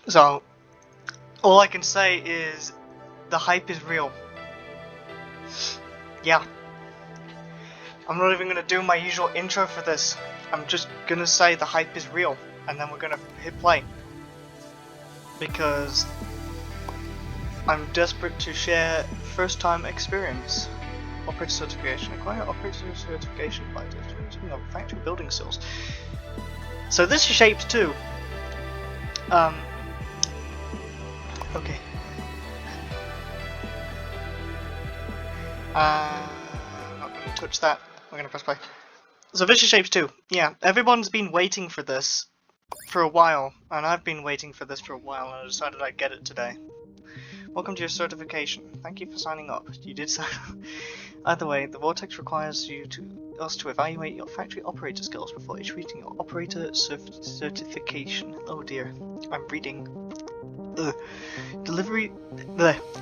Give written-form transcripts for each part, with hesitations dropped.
So, all I can say is the hype is real. Yeah. I'm not even gonna do my usual intro for this. I'm just gonna say the hype is real, and then we're gonna hit play. Because I'm desperate to share first time experience. Operator certification. Acquire operator certification by determining of factory building skills. So this is Shapez 2. Okay. Not gonna touch that. I'm gonna press play. So this is Shapez 2. Yeah, everyone's been waiting for this for a while, and I've been waiting for this for a while, and I decided I'd get it today. Welcome to your certification. Thank you for signing up. You did sign up. Either way, the Vortex requires us to evaluate your factory operator skills before issuing your operator certification. Oh dear, I'm reading.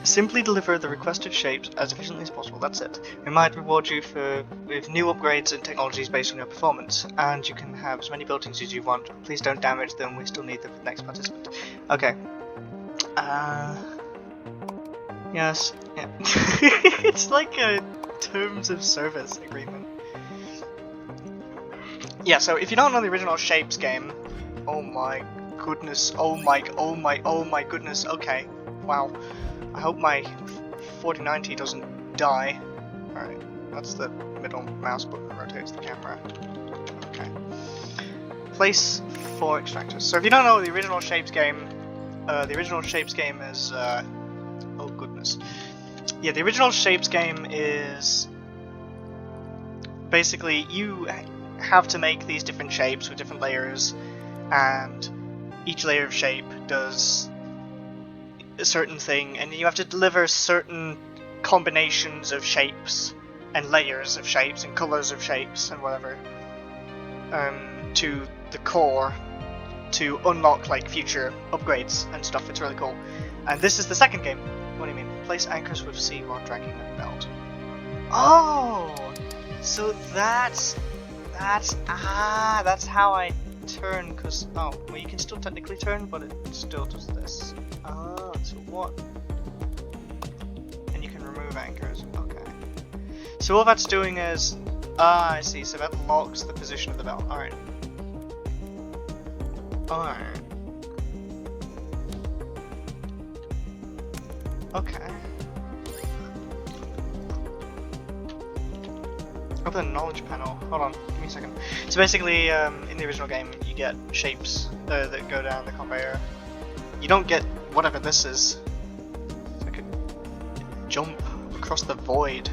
Simply deliver the requested shapes as efficiently as possible. That's it. We might reward you with new upgrades and technologies based on your performance, and you can have as many buildings as you want. Please don't damage them. We still need them for the next participant. Okay. Yes. Yeah. It's like a terms of service agreement. Yeah. So if you don't know the original Shapez game, oh my goodness. Oh my goodness. Okay. Wow. I hope my 4090 doesn't die. Alright, that's the middle mouse button that rotates the camera. Okay. Place for extractors. So if you don't know the original Shapez game is oh goodness. Yeah, the original Shapez game is basically you have to make these different shapes with different layers, and each layer of shape does a certain thing, and you have to deliver certain combinations of shapes and layers of shapes and colors of shapes and whatever to the core to unlock like future upgrades and stuff. It's really cool. And this is the second game. What do you mean? Place anchors with C while dragging a belt. Oh, so that's how I turn. Cause well, you can still technically turn, but it still does this. So what? And you can remove anchors. Okay. So all that's doing is, I see. So that locks the position of the belt. All right. Alright. Okay. Open the knowledge panel. Hold on, give me a second. So basically, in the original game, you get shapes that go down the conveyor. You don't get whatever this is. It's like a jump across the void.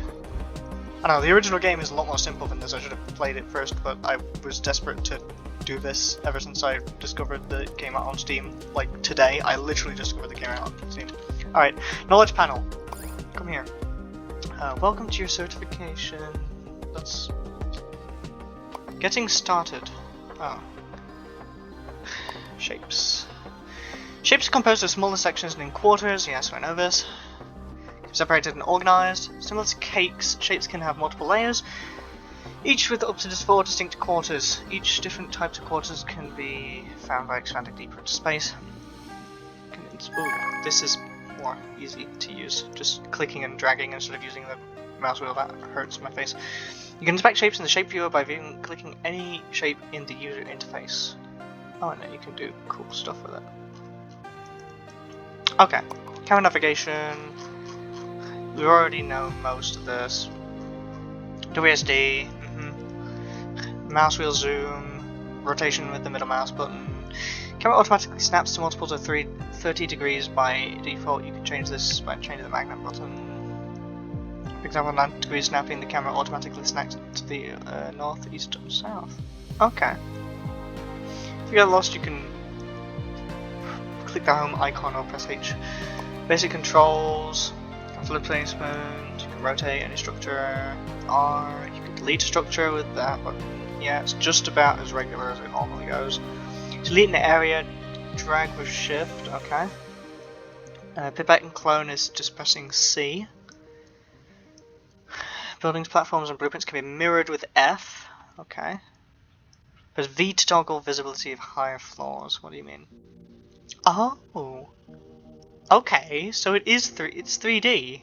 I don't know, the original game is a lot more simple than this. I should have played it first, but I was desperate to do this ever since I discovered that it came out on Steam. Like today, I literally discovered it came out on Steam. Alright, knowledge panel. Come here. Welcome to your certification. That's getting started. Oh. Shapes. Shapes are composed of smaller sections and in quarters. Yes, I know this. Separated and organized. Similar to cakes, shapes can have multiple layers, each with up to just 4 distinct quarters. Each different types of quarters can be found by expanding deeper into space. Ooh, this is more easy to use. Just clicking and dragging instead of using the mouse wheel. That hurts my face. You can inspect shapes in the shape viewer by clicking any shape in the user interface. Oh, and then you can do cool stuff with it. Okay, camera navigation. We already know most of this. WSD, mouse wheel zoom, rotation with the middle mouse button. Camera automatically snaps to multiples of 30 degrees by default. You can change this by changing the magnet button. For example, 90 degrees snapping, the camera automatically snaps to the north, east, or south. Okay. If you get lost, you can click the home icon or press H. Basic controls. Flip placement, you can rotate any structure, R, you can delete a structure with that button. Yeah, it's just about as regular as it normally goes. Delete an area, drag with shift, okay. Pipette and clone is just pressing C. Buildings, platforms and blueprints can be mirrored with F, okay. Press V to toggle visibility of higher floors, what do you mean? Oh. Okay, so it is it's 3D.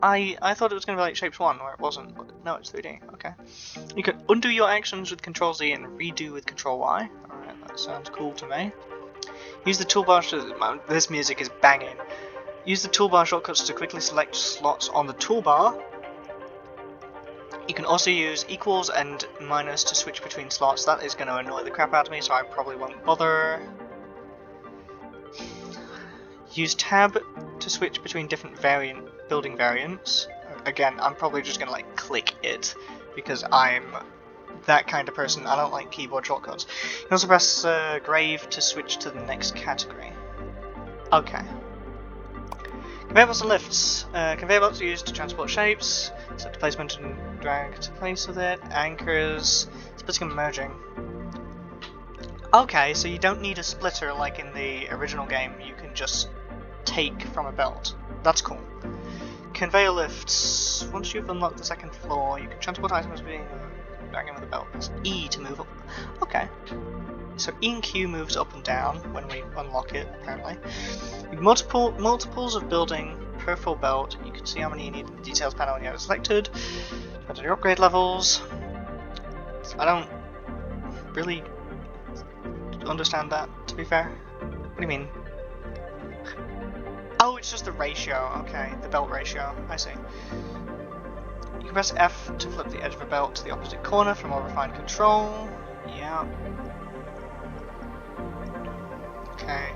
I thought it was going to be like Shapes 1, where it wasn't, but no, it's 3D. Okay. You can undo your actions with Control Z and redo with Control Y. Alright, that sounds cool to me. Use the toolbar this music is banging. Use the toolbar shortcuts to quickly select slots on the toolbar. You can also use equals and minus to switch between slots. That is going to annoy the crap out of me, so I probably won't bother. Use tab to switch between different building variants. Again, I'm probably just gonna like click it because I'm that kind of person. I don't like keyboard shortcuts. You can also press grave to switch to the next category. Okay. Conveyor belts and lifts. Conveyor belts are used to transport shapes. Set the placement and drag to place with it. Anchors. Splitting and merging. Okay, so you don't need a splitter like in the original game. You can just take from a belt. That's cool. Conveyor lifts. Once you've unlocked the second floor, you can transport items being dragging with a belt. Press E to move up. Okay. So E and Q moves up and down when we unlock it, apparently. Multiples of building per full belt. You can see how many you need in the details panel when you have it selected. Depends on your upgrade levels. I don't really understand that, to be fair. What do you mean? Oh, it's just the ratio. Okay, the belt ratio. I see. You can press F to flip the edge of a belt to the opposite corner for more refined control. Yeah. Okay.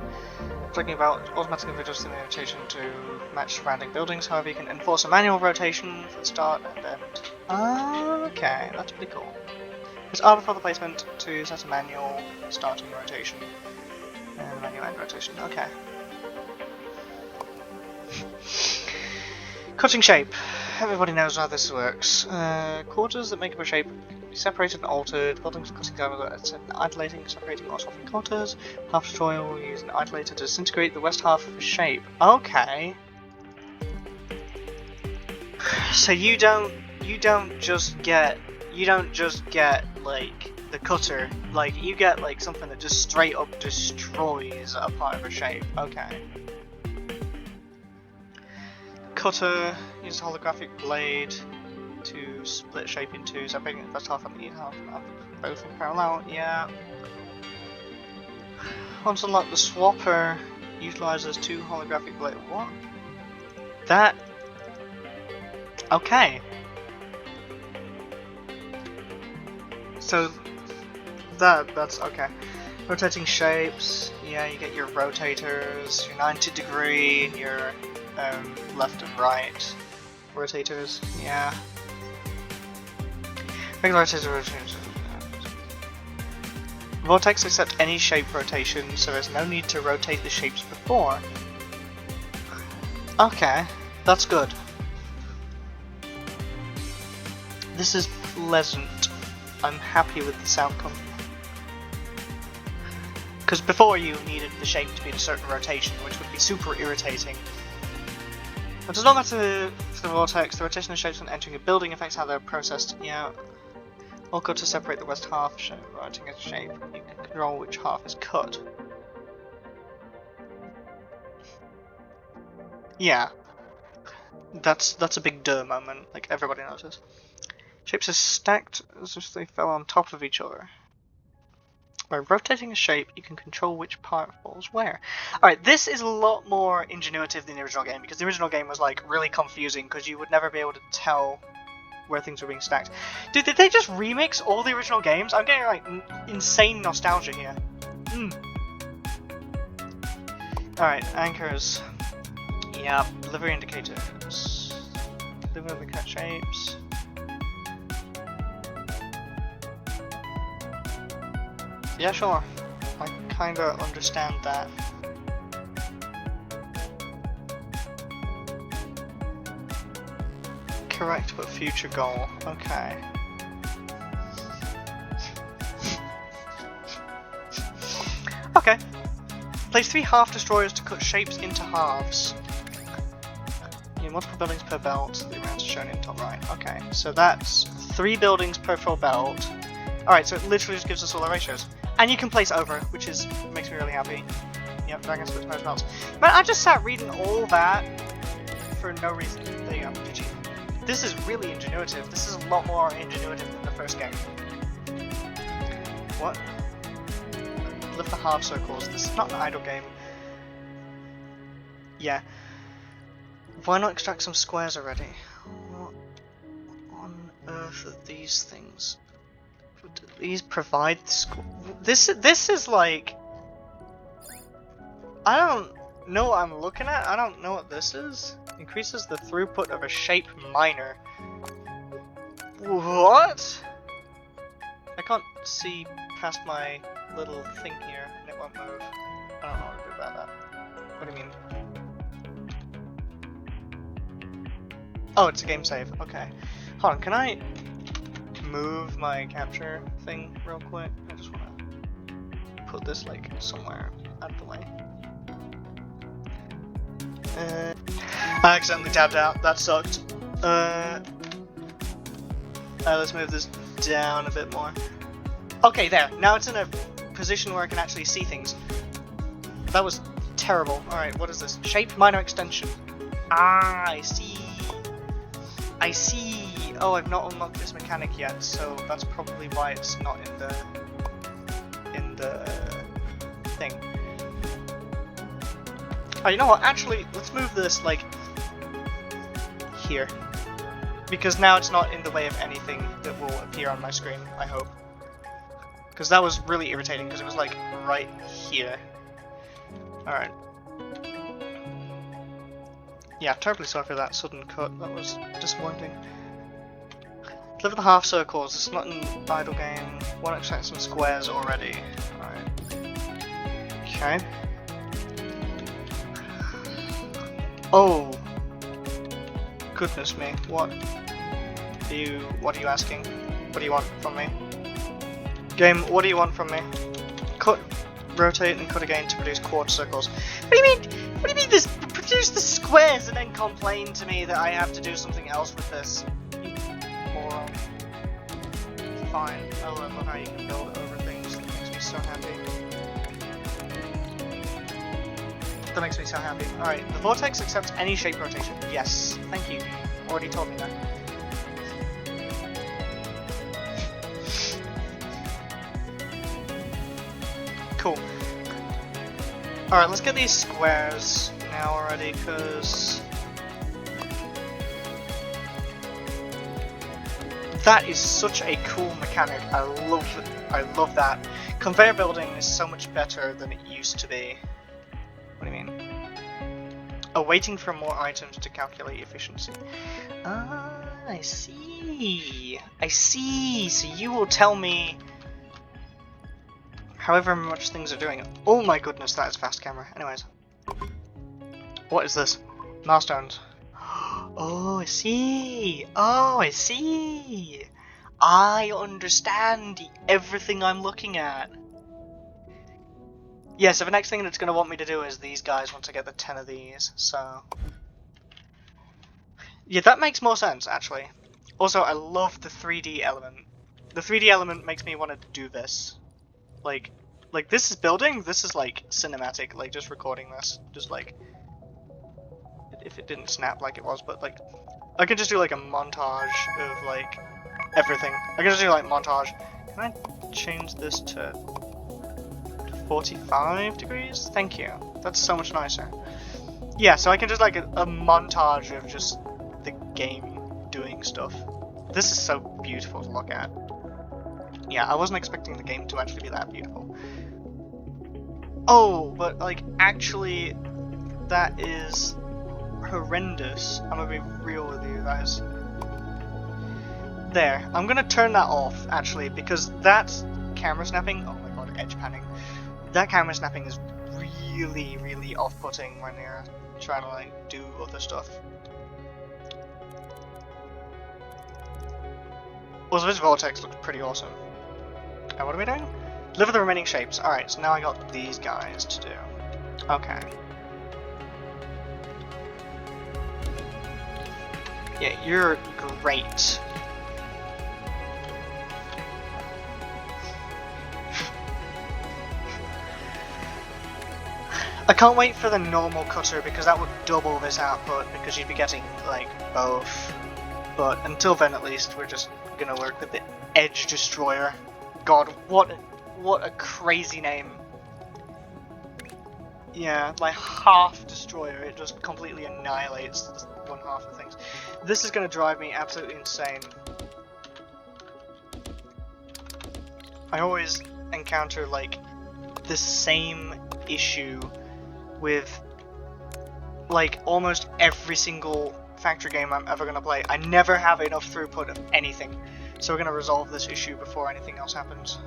Talking about automatically adjusting the rotation to match surrounding buildings. However, you can enforce a manual rotation for the start and end. Okay, that's pretty cool. There's R before the placement to set a manual starting rotation and manual end rotation. Okay. Cutting shape. Everybody knows how this works. Quarters that make up a shape can be separated and altered. Buildings cutting down with idolating, separating, or swapping quarters. Half destroyer will use an idolator to disintegrate the west half of a shape. Okay. So you don't just get like the cutter. Like you get like something that just straight up destroys a part of a shape. Okay. Cutter uses a holographic blade to split shape in two, separating the first half and the half, both in parallel. Yeah. Once unlocked, the swapper utilizes two holographic blades. What? That. Okay. So that's okay. Rotating shapes. Yeah, you get your rotators, your 90-degree, your left and right rotators, yeah. Regular rotators. Vortex accept any shape rotation, so there's no need to rotate the shapes before. Okay, that's good. This is pleasant. I'm happy with this outcome. Because before you needed the shape to be in a certain rotation, which would be super irritating. It does not matter for the vortex, the rotation of shapes when entering a building affects how they're processed. Yeah. All cut to separate the west half, writing a shape. You can control which half is cut. Yeah. That's a big duh moment, like everybody notices. Shapes are stacked as if they fell on top of each other. By rotating a shape, you can control which part falls where. Alright, this is a lot more ingenuitive than the original game, because the original game was like really confusing, because you would never be able to tell where things were being stacked. Dude, did they just remix all the original games? I'm getting like insane nostalgia here. Alright, anchors. Yeah, delivery indicators. Deliver the cut shapes. Yeah, sure. I kinda understand that. Correct, but future goal. Okay. Okay. Place 3 half destroyers to cut shapes into halves. You need multiple buildings per belt. The amounts are shown in top right. Okay, so that's 3 buildings per full belt. Alright, so it literally just gives us all the ratios. And you can place over, which makes me really happy. Yep. Yep, Dragon Split Smash Melts. Man, I just sat reading all that for no reason. There you go, GG. This is really ingenuitive. This is a lot more ingenuitive than the first game. What? Lift the half circles. This is not an idle game. Yeah. Why not extract some squares already? What on earth are these things? Do these provide this is like... I don't know what I'm looking at. I don't know what this is. Increases the throughput of a shape miner. What? I can't see past my little thing here and it won't move. I don't know what to do about that. What do you mean? Oh, it's a game save. Okay. Hold on, can I move my capture thing real quick? I just want to put this like somewhere out of the way. I accidentally tabbed out. That sucked. Let's move this down a bit more. Okay, there. Now it's in a position where I can actually see things. That was terrible. Alright, what is this? Shape minor extension. Ah, I see. I see. Oh, I've not unlocked this mechanic yet, so that's probably why it's not in the thing. Oh, you know what? Actually, let's move this like here, because now it's not in the way of anything that will appear on my screen. I hope, because that was really irritating because it was like right here. All right. Yeah, terribly sorry for that sudden cut. That was disappointing. Deliver the half circles. It's not an idle game. Want to extract some squares already. Alright. Okay. Oh. Goodness me. What are you asking? What do you want from me? Game, what do you want from me? Cut, rotate, and cut again to produce quarter circles. What do you mean? What do you mean this? Produce the squares and then complain to me that I have to do something else with this. You moron. Fine. I love how you can build over things. That makes me so happy. That makes me so happy. Alright, the vortex accepts any shape rotation. Yes. Thank you. Already told me that. Cool. Alright, let's get these squares now already, because that is such a cool mechanic. I love it. I love that. Conveyor building is so much better than it used to be. What do you mean? Oh, waiting for more items to calculate efficiency. Ah, I see. I see. So you will tell me however much things are doing. Oh my goodness, that is fast camera. Anyways. What is this? Milestones. Oh, I see. Oh, I see. I understand everything I'm looking at. Yeah, so the next thing it's going to want me to do is these guys once I get the 10 of these, so... Yeah, that makes more sense, actually. Also, I love the 3D element. The 3D element makes me want to do this. Like this is building, this is like cinematic, like just recording this, just like... If it didn't snap like it was, but like... I can just do like a montage of like... everything. I can just do like montage. Can I change this to 45 degrees? Thank you. That's so much nicer. Yeah, so I can just like a montage of just the game doing stuff. This is so beautiful to look at. Yeah, I wasn't expecting the game to actually be that beautiful. Oh, but like actually that is horrendous. I'm gonna be real with you guys. There, I'm gonna turn that off actually, because that's camera snapping. Oh my god, edge panning. That camera snapping is really, really off-putting when you're trying to like do other stuff. Also, this vortex looks pretty awesome. What are we doing? Deliver the remaining shapes. Alright, so now I got these guys to do. Okay. Yeah, you're great. I can't wait for the normal cutter because that would double this output because you'd be getting like both. But until then, at least, we're just gonna work with the Edge Destroyer. God, what a crazy name. Yeah, my half destroyer, it just completely annihilates one half of things. This is gonna drive me absolutely insane. I always encounter like the same issue with like almost every single factory game I'm ever gonna play. I never have enough throughput of anything. So we're gonna resolve this issue before anything else happens.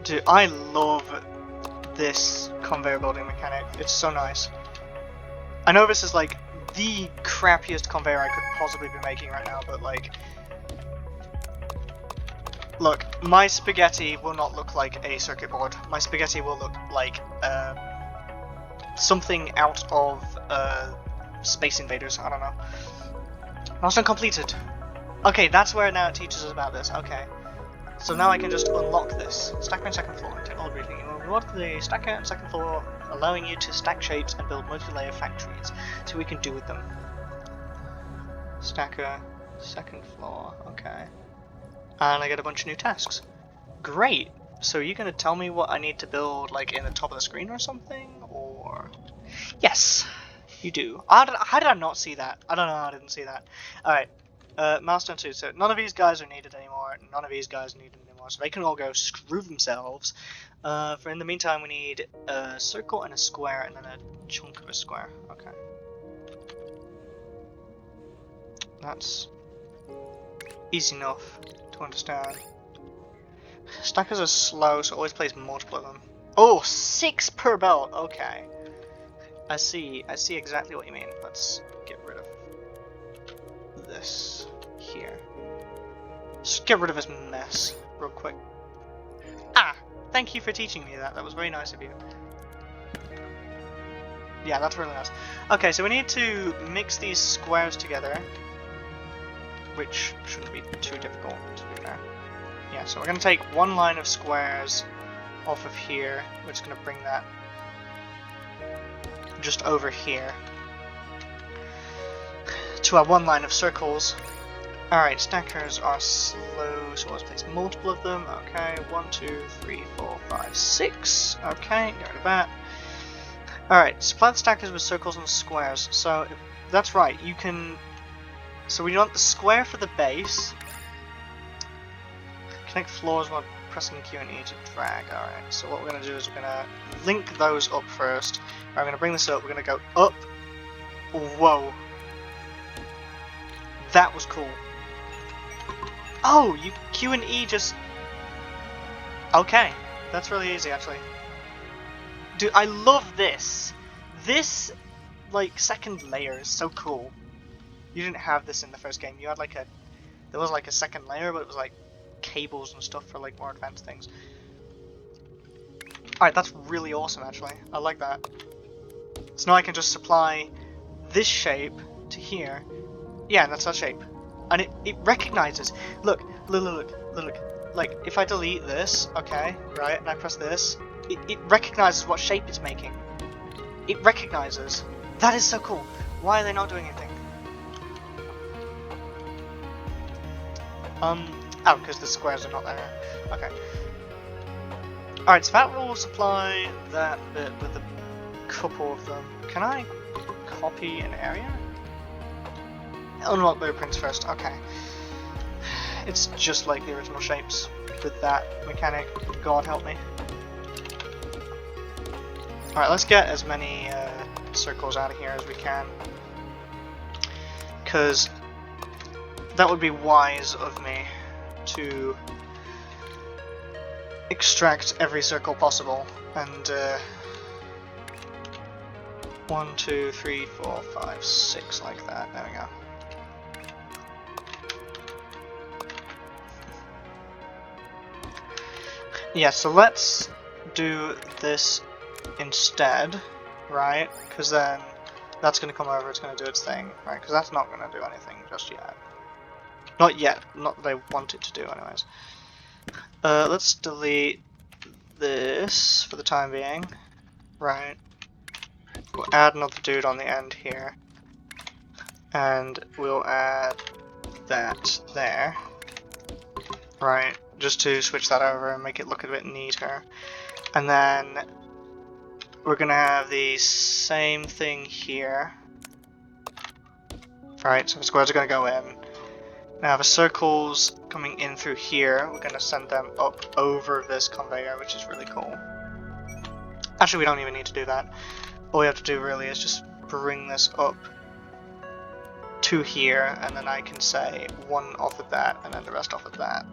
Dude, I love this conveyor building mechanic. It's so nice. I know this is like the crappiest conveyor I could possibly be making right now, but like, look, my spaghetti will not look like a circuit board. My spaghetti will look like something out of Space Invaders. I don't know. Milestone completed. Okay, that's where now it teaches us about this. Okay. So now I can just unlock this. Stacker and second floor. Technology briefing. You will reward the stacker and second floor, allowing you to stack shapes and build multi-layer factories. See what we can do with them. Stacker, second floor. Okay. And I get a bunch of new tasks. Great. So are you going to tell me what I need to build, like in the top of the screen or something, or? Yes, you do. How did I not see that? I don't know. I didn't see that. All right. Milestone 2, so none of these guys are needed anymore, none of these guys are needed anymore, so they can all go screw themselves. For in the meantime, we need a circle and a square, and then a chunk of a square. Okay. That's easy enough to understand. Stackers are slow, so always place multiple of them. Oh, 6 per belt, okay. I see exactly what you mean. Let's get rid of this here. Just get rid of this mess real quick. Ah! Thank you for teaching me that. That was very nice of you. Yeah, that's really nice. Okay, so we need to mix these squares together, which shouldn't be too difficult, to be fair. Yeah, so we're going to take one line of squares off of here. We're just going to bring that just over here to our one line of circles. Alright, stackers are slow, so let's place multiple of them. Okay, 1, 2, 3, 4, 5, 6. Okay, get rid of that. Alright, supply the stackers with circles and squares. So, that's right, you can... So we want the square for the base. Connect floors while pressing Q and E to drag. Alright, so what we're going to do is we're going to link those up first. I'm going to bring this up, we're going to go up. Whoa. That was cool. Oh, you Q and E just... Okay, that's really easy actually. Dude, I love this. This, like, second layer is so cool. You didn't have this in the first game. You had like a... There was like a second layer, but it was like cables and stuff for like more advanced things. Alright, that's really awesome actually. I like that. So now I can just supply this shape to here. Yeah, that's our shape. And it recognizes. Look. Like, if I delete this, okay, right, and I press this, it recognizes what shape it's making. It recognizes. That is so cool. Why are they not doing anything? Oh, because the squares are not there. Okay. Alright, so that will supply that bit with a couple of them. Can I copy an area? Unlock blueprints first, okay. It's just like the original shapes with that mechanic. God help me. Alright, let's get as many circles out of here as we can. Because that would be wise of me to extract every circle possible. And 1, 2, 3, 4, 5, 6 like that. There we go. Yeah, so let's do this instead. right? Because then that's going to come over, it's going to do its thing, right? Because that's not going to do anything just yet. Not yet, not that I want it to do anyways. Let's delete this for the time being, right? We'll add another dude on the end here. And we'll add that there, right? Just to switch that over and make it look a bit neater. And then we're gonna have the same thing here, right? So the squares are gonna go in. Now the circles coming in through here, we're gonna send them up over this conveyor, which is really cool. Actually, we don't even need to do that. All we have to do really is just bring this up to here, and then I can say one off of that, and then the rest off of that.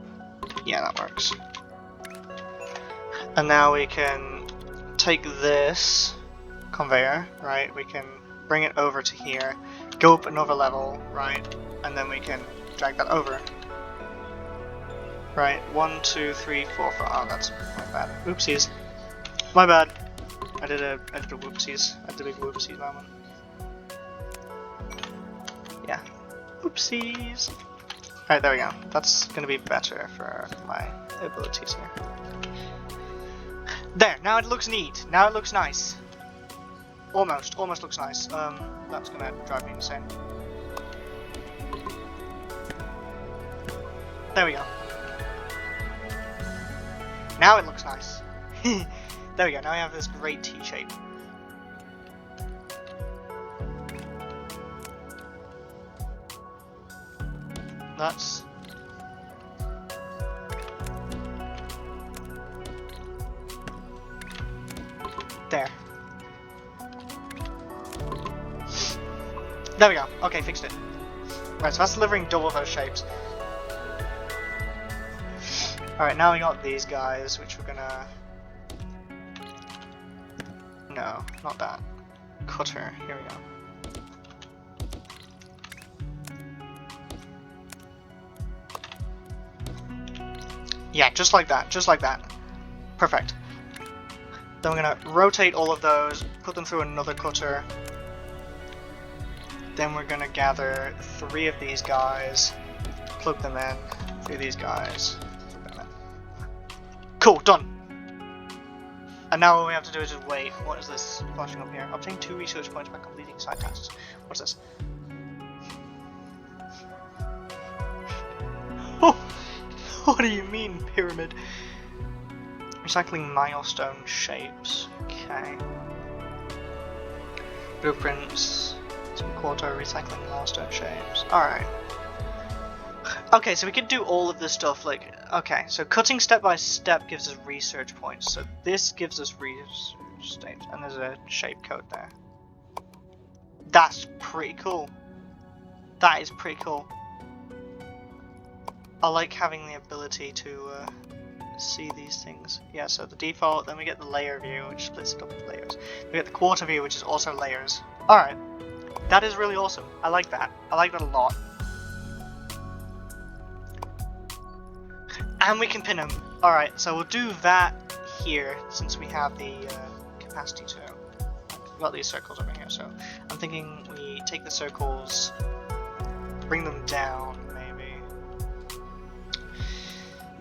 Yeah, that works. And now we can take this conveyor, right? We can bring it over to here, go up another level, right? And then we can drag that over. Right, 1, 2, 3, 4, 5. Oh, that's my bad. Oopsies. My bad. I did a whoopsies. I did a big whoopsies moment. Yeah. Oopsies. Alright, there we go. That's gonna be better for my abilities here. There, now it looks neat. Now it looks nice. Almost looks nice. That's gonna drive me insane. There we go. Now it looks nice. There we go, now we have this great T shape. That's... there. There we go. Okay, fixed it. Right, so that's delivering double those shapes. Alright, now we got these guys, which we're gonna... No, not that. Cutter. Here we go. Yeah, just like that. Just like that. Perfect. Then we're gonna rotate all of those, put them through another cutter. Then we're gonna gather 3 of these guys, plug them in, 3 of these guys, plug them in. Cool, done! And now all we have to do is just wait. What is this flashing up here? Obtain 2 research points by completing side tasks. What's this? Oh! What do you mean, pyramid? Recycling milestone shapes. Okay. Blueprints. Some quarter recycling milestone shapes. Alright. Okay, so we can do all of this stuff, like, okay, so cutting step by step gives us research points, so this gives us research state, and there's a shape code there. That's pretty cool. That is pretty cool. I like having the ability to see these things. Yeah, so the default, then we get the layer view, which splits it up into layers. We get the quarter view, which is also layers. Alright. That is really awesome. I like that. I like that a lot. And we can pin them. Alright, so we'll do that here, since we have the capacity to. We've got these circles over here, so I'm thinking we take the circles, bring them down, maybe.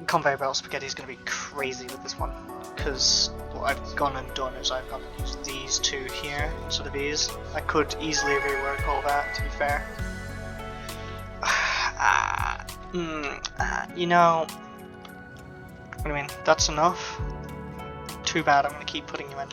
Conveyor belt spaghetti is going to be crazy with this one, because what I've gone and done is I've gone and used these 2 here instead of these. I could easily rework all that, to be fair. You know, what do you mean? That's enough? Too bad, I'm going to keep putting you in.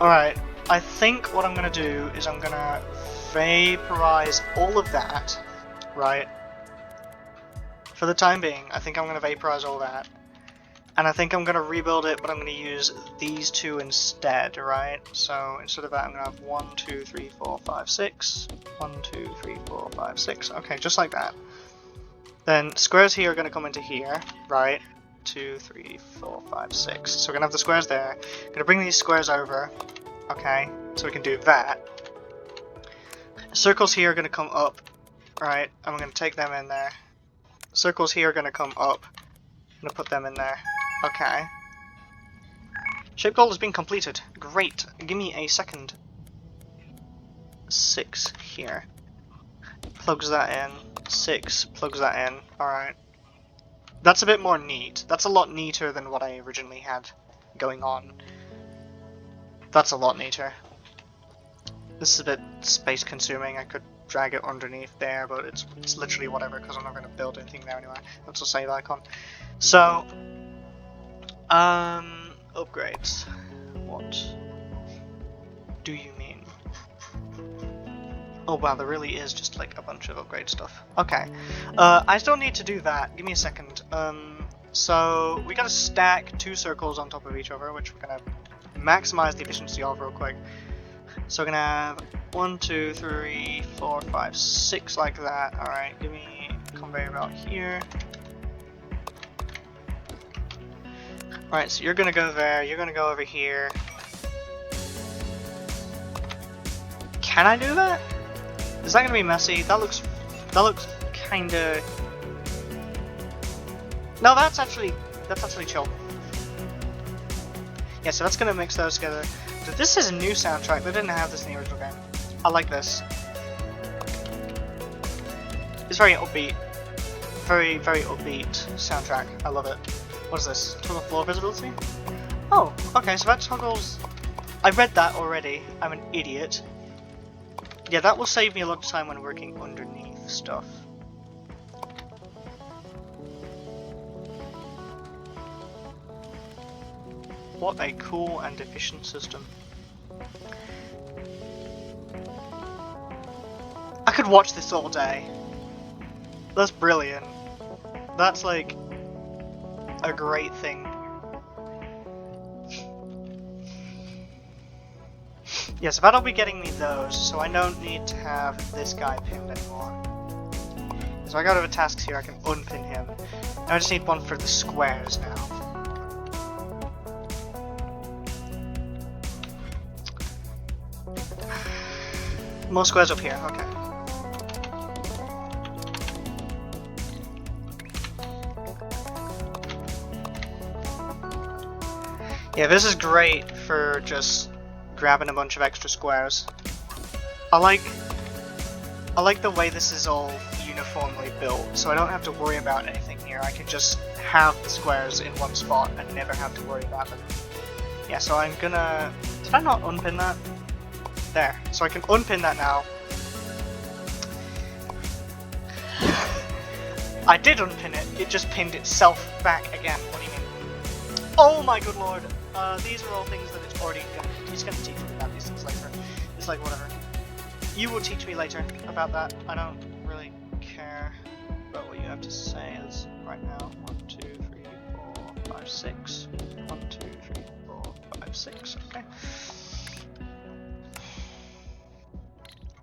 Alright, I think what I'm going to do is I'm going to vaporize all of that, right? For the time being, I think I'm going to vaporize all that. And I think I'm going to rebuild it, but I'm going to use these 2 instead, right? So instead of that, I'm going to have 1, 2, 3, 4, 5, 6. 1, 2, 3, 4, 5, 6. Okay, just like that. Then squares here are going to come into here, right? 2, 3, 4, 5, 6. So we're going to have the squares there. I'm going to bring these squares over, okay? So we can do that. Circles here are going to come up, right? I'm going to take them in there. Circles here are going to come up. I'm going to put them in there. Okay. Shape goal has been completed. Great. Give me a second. 6 here. Plugs that in. 6. Plugs that in. Alright. That's a bit more neat. That's a lot neater than what I originally had going on. That's a lot neater. This is a bit space consuming. I could drag it underneath there, but it's literally whatever because I'm not going to build anything there anyway. That's a save icon. So, upgrades. What do you mean? Oh wow, there really is just like a bunch of upgrade stuff. Okay, I still need to do that. Give me a second. So we gotta stack 2 circles on top of each other, which we're gonna maximize the efficiency of real quick. So we're gonna have 1, 2, 3, 4, 5, 6 like that. Alright, give me a conveyor belt here. Alright, so you're gonna go there, you're gonna go over here. Can I do that? Is that gonna be messy? That looks kinda... No, that's actually chill. Yeah, so that's gonna mix those together. So this is a new soundtrack. They didn't have this in the original game. I like this. It's very upbeat. Very, very upbeat soundtrack. I love it. What is this? Toggle floor visibility? Oh, okay, so that toggles... I read that already. I'm an idiot. Yeah, that will save me a lot of time when working underneath stuff. What a cool and efficient system. I could watch this all day. That's brilliant. That's like a great thing. Yeah, so that'll be getting me those, so I don't need to have this guy pinned anymore. So I got other tasks here, I can unpin him. Now I just need one for the squares now. More squares up here, okay. Yeah, this is great for just grabbing a bunch of extra squares. I like the way this is all uniformly built, so I don't have to worry about anything here. I can just have the squares in one spot and never have to worry about them. Yeah, so I'm gonna... Did I not unpin that? There. So I can unpin that now. I did unpin it, it just pinned itself back again. What do you mean? Oh my good lord! These are all things that it's already gonna... He's gonna teach me about these things later. It's like, whatever. You will teach me later about that. I don't really care about what you have to say. Let's right now. 1, 2, 3, 4, 5, 6. 1, 2, 3, 4, 5, 6. Okay.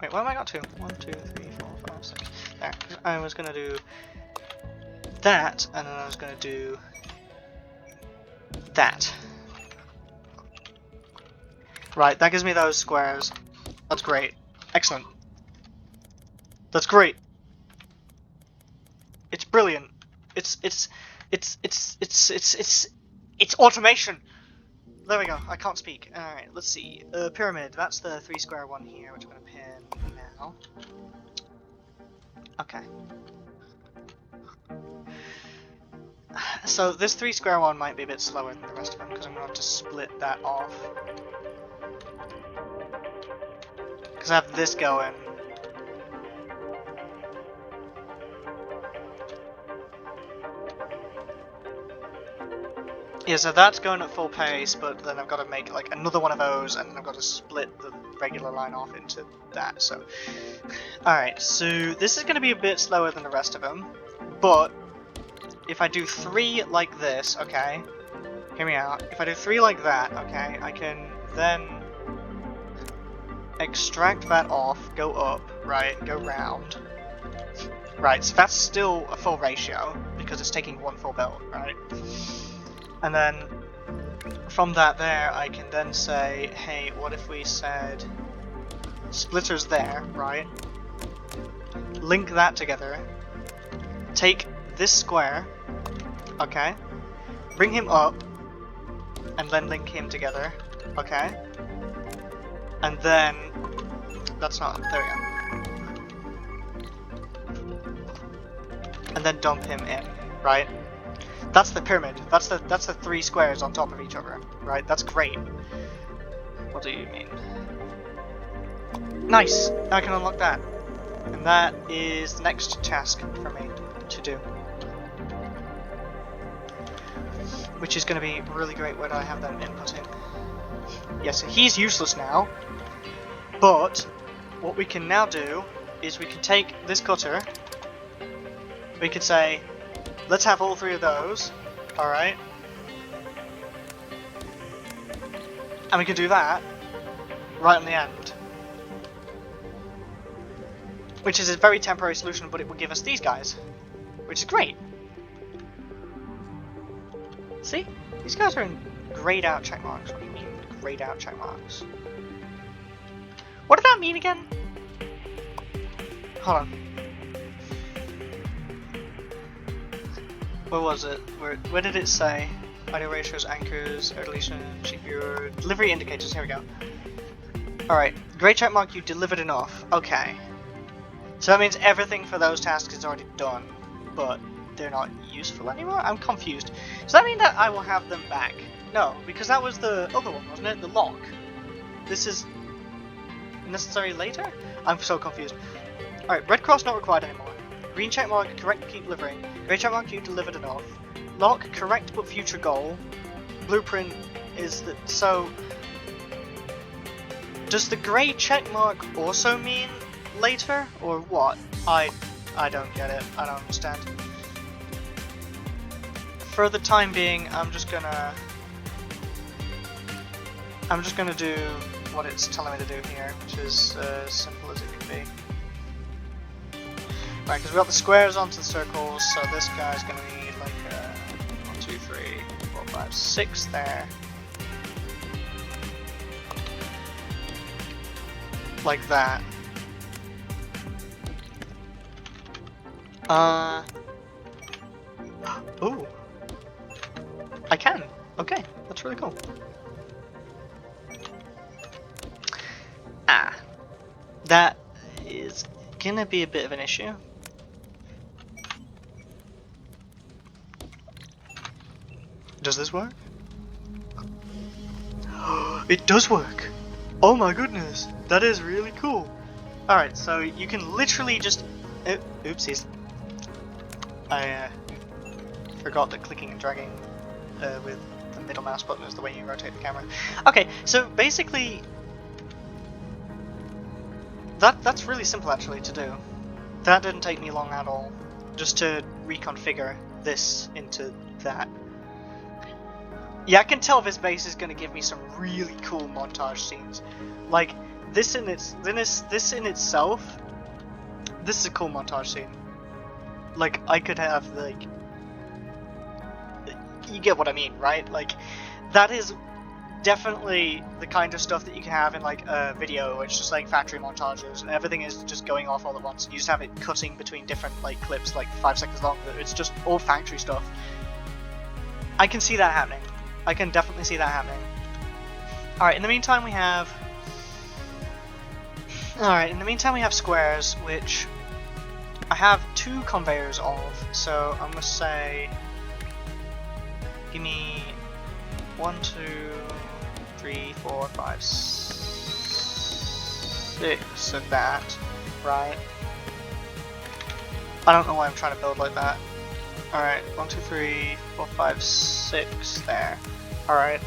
Wait, what have I got to? 1, 2, 3, 4, 5, 6. There. I was gonna do that, and then I was gonna do that. Right, that gives me those squares. That's great. Excellent. That's great. It's brilliant. It's automation. There we go. I can't speak. All right. Let's see. Pyramid. That's the 3 square one here, which I'm gonna pin now. Okay. So this 3 square one might be a bit slower than the rest of them because I'm gonna have to split that off. Because I have this going. Yeah, so that's going at full pace, but then I've got to make like another one of those, and then I've got to split the regular line off into that. So, alright, so this is going to be a bit slower than the rest of them, but if I do 3 like this, okay, hear me out, if I do 3 like that, okay, I can then extract that off, go up, right, go round. Right, so that's still a full ratio, because it's taking 1 full belt, right? And then, from that there, I can then say, hey, what if we said splitter's there, right? Link that together. Take this square, okay? Bring him up, and then link him together, okay? And then... That's not... There we go. And then dump him in, right? That's the pyramid. That's the 3 squares on top of each other, right? That's great. What do you mean? Nice! Now I can unlock that. And that is the next task for me to do. Which is going to be really great when I have that inputting. Yes, he's useless now. But what we can now do is we can take this cutter. We could say, let's have all 3 of those. Alright. And we can do that right on the end. Which is a very temporary solution, but it will give us these guys. Which is great. See? These guys are in grayed out check marks. What do you mean, grayed out check marks? What did that mean again? Hold on. Where was it? Where did it say? Audio ratios, anchors, air deletion, sheet viewer, delivery indicators. Here we go. Alright, grey check mark, you delivered enough. Okay. So that means everything for those tasks is already done, but they're not useful anymore? I'm confused. Does that mean that I will have them back? No, because that was the other one, wasn't it? The lock. This is necessary later? I'm so confused. Alright, red cross not required anymore. Green check mark, correct, keep delivering. Grey check mark, you delivered enough. Lock, correct but future goal. Blueprint is that. So, does the grey check mark also mean later, or what? I don't get it. I don't understand. For the time being, I'm just gonna do what it's telling me to do here, which is as simple as it can be. Right, because we got the squares onto the circles, so this guy's gonna need like 1, 2, 3, 4, 5, 6 there. Like that. Ooh. I can. Okay, that's really cool. Ah. That is gonna be a bit of an issue. Does this work? It does work! Oh my goodness! That is really cool! Alright, so you can literally just... oopsies. I forgot that clicking and dragging with the middle mouse button is the way you rotate the camera. Okay, so basically... That's really simple actually to do. That didn't take me long at all. Just to reconfigure this into that. Yeah, I can tell this base is going to give me some really cool montage scenes. Like, this in itself, this is a cool montage scene. Like, I could have, like, you get what I mean, right? Like, that is definitely the kind of stuff that you can have in, like, a video where it's just, like, factory montages, and everything is just going off all at once, and you just have it cutting between different, like, clips, like, 5 seconds long. It's just all factory stuff. I can see that happening. I can definitely see that happening. Alright, in the meantime we have... squares, which I have 2 conveyors of, so I'm gonna say... Give me 1, 2, 3, 4, 5, 6 of that, right? I don't know why I'm trying to build like that. Alright, 1, 2, 3, 4, 5, 6 there. Alright.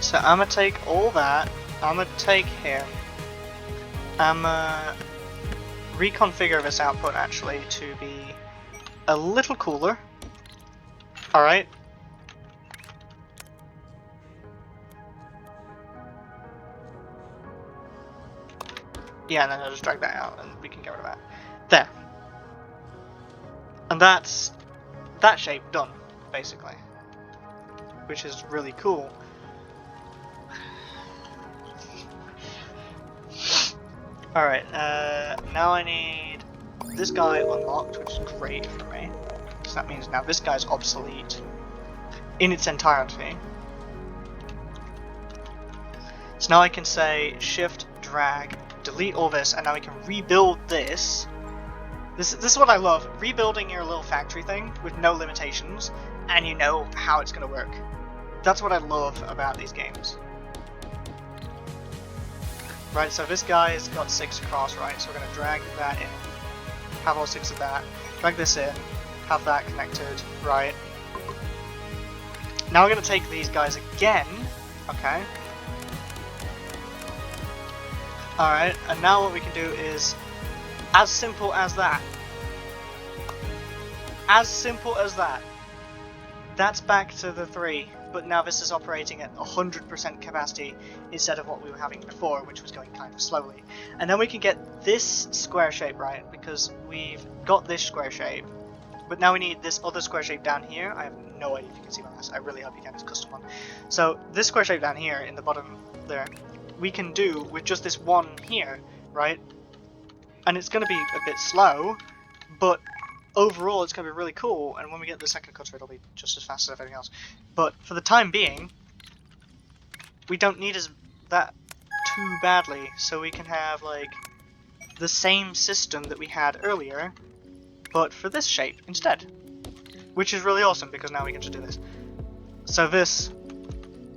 So I'm gonna take all that, I'm gonna take him, I'm gonna reconfigure this output actually to be a little cooler. Alright. Yeah, and then I'll just drag that out and we can get rid of that. There. And that's that shape done, basically. Which is really cool. Alright, now I need this guy unlocked, which is great for me. So that means now this guy's obsolete in its entirety. So now I can say shift, drag, delete all this, and now we can rebuild this. This is what I love, rebuilding your little factory thing with no limitations, and you know how it's going to work. That's what I love about these games. Right, so this guy's got 6 across, right, so we're going to drag that in, have all 6 of that, drag this in, have that connected, right. Now we're going to take these guys again, okay. Alright, and now what we can do is, as simple as that. As simple as that. That's back to the 3, but now this is operating at 100% capacity instead of what we were having before, which was going kind of slowly. And then we can get this square shape right, because we've got this square shape, but now we need this other square shape down here. I have no idea if you can see my mouse. I really hope you can, it's a custom one. So this square shape down here in the bottom there, we can do with just this one here, right? And it's going to be a bit slow, but overall it's going to be really cool, and when we get the second cutter it'll be just as fast as everything else. But for the time being, we don't need that too badly, so we can have like the same system that we had earlier, but for this shape instead. Which is really awesome, because now we get to do this. So this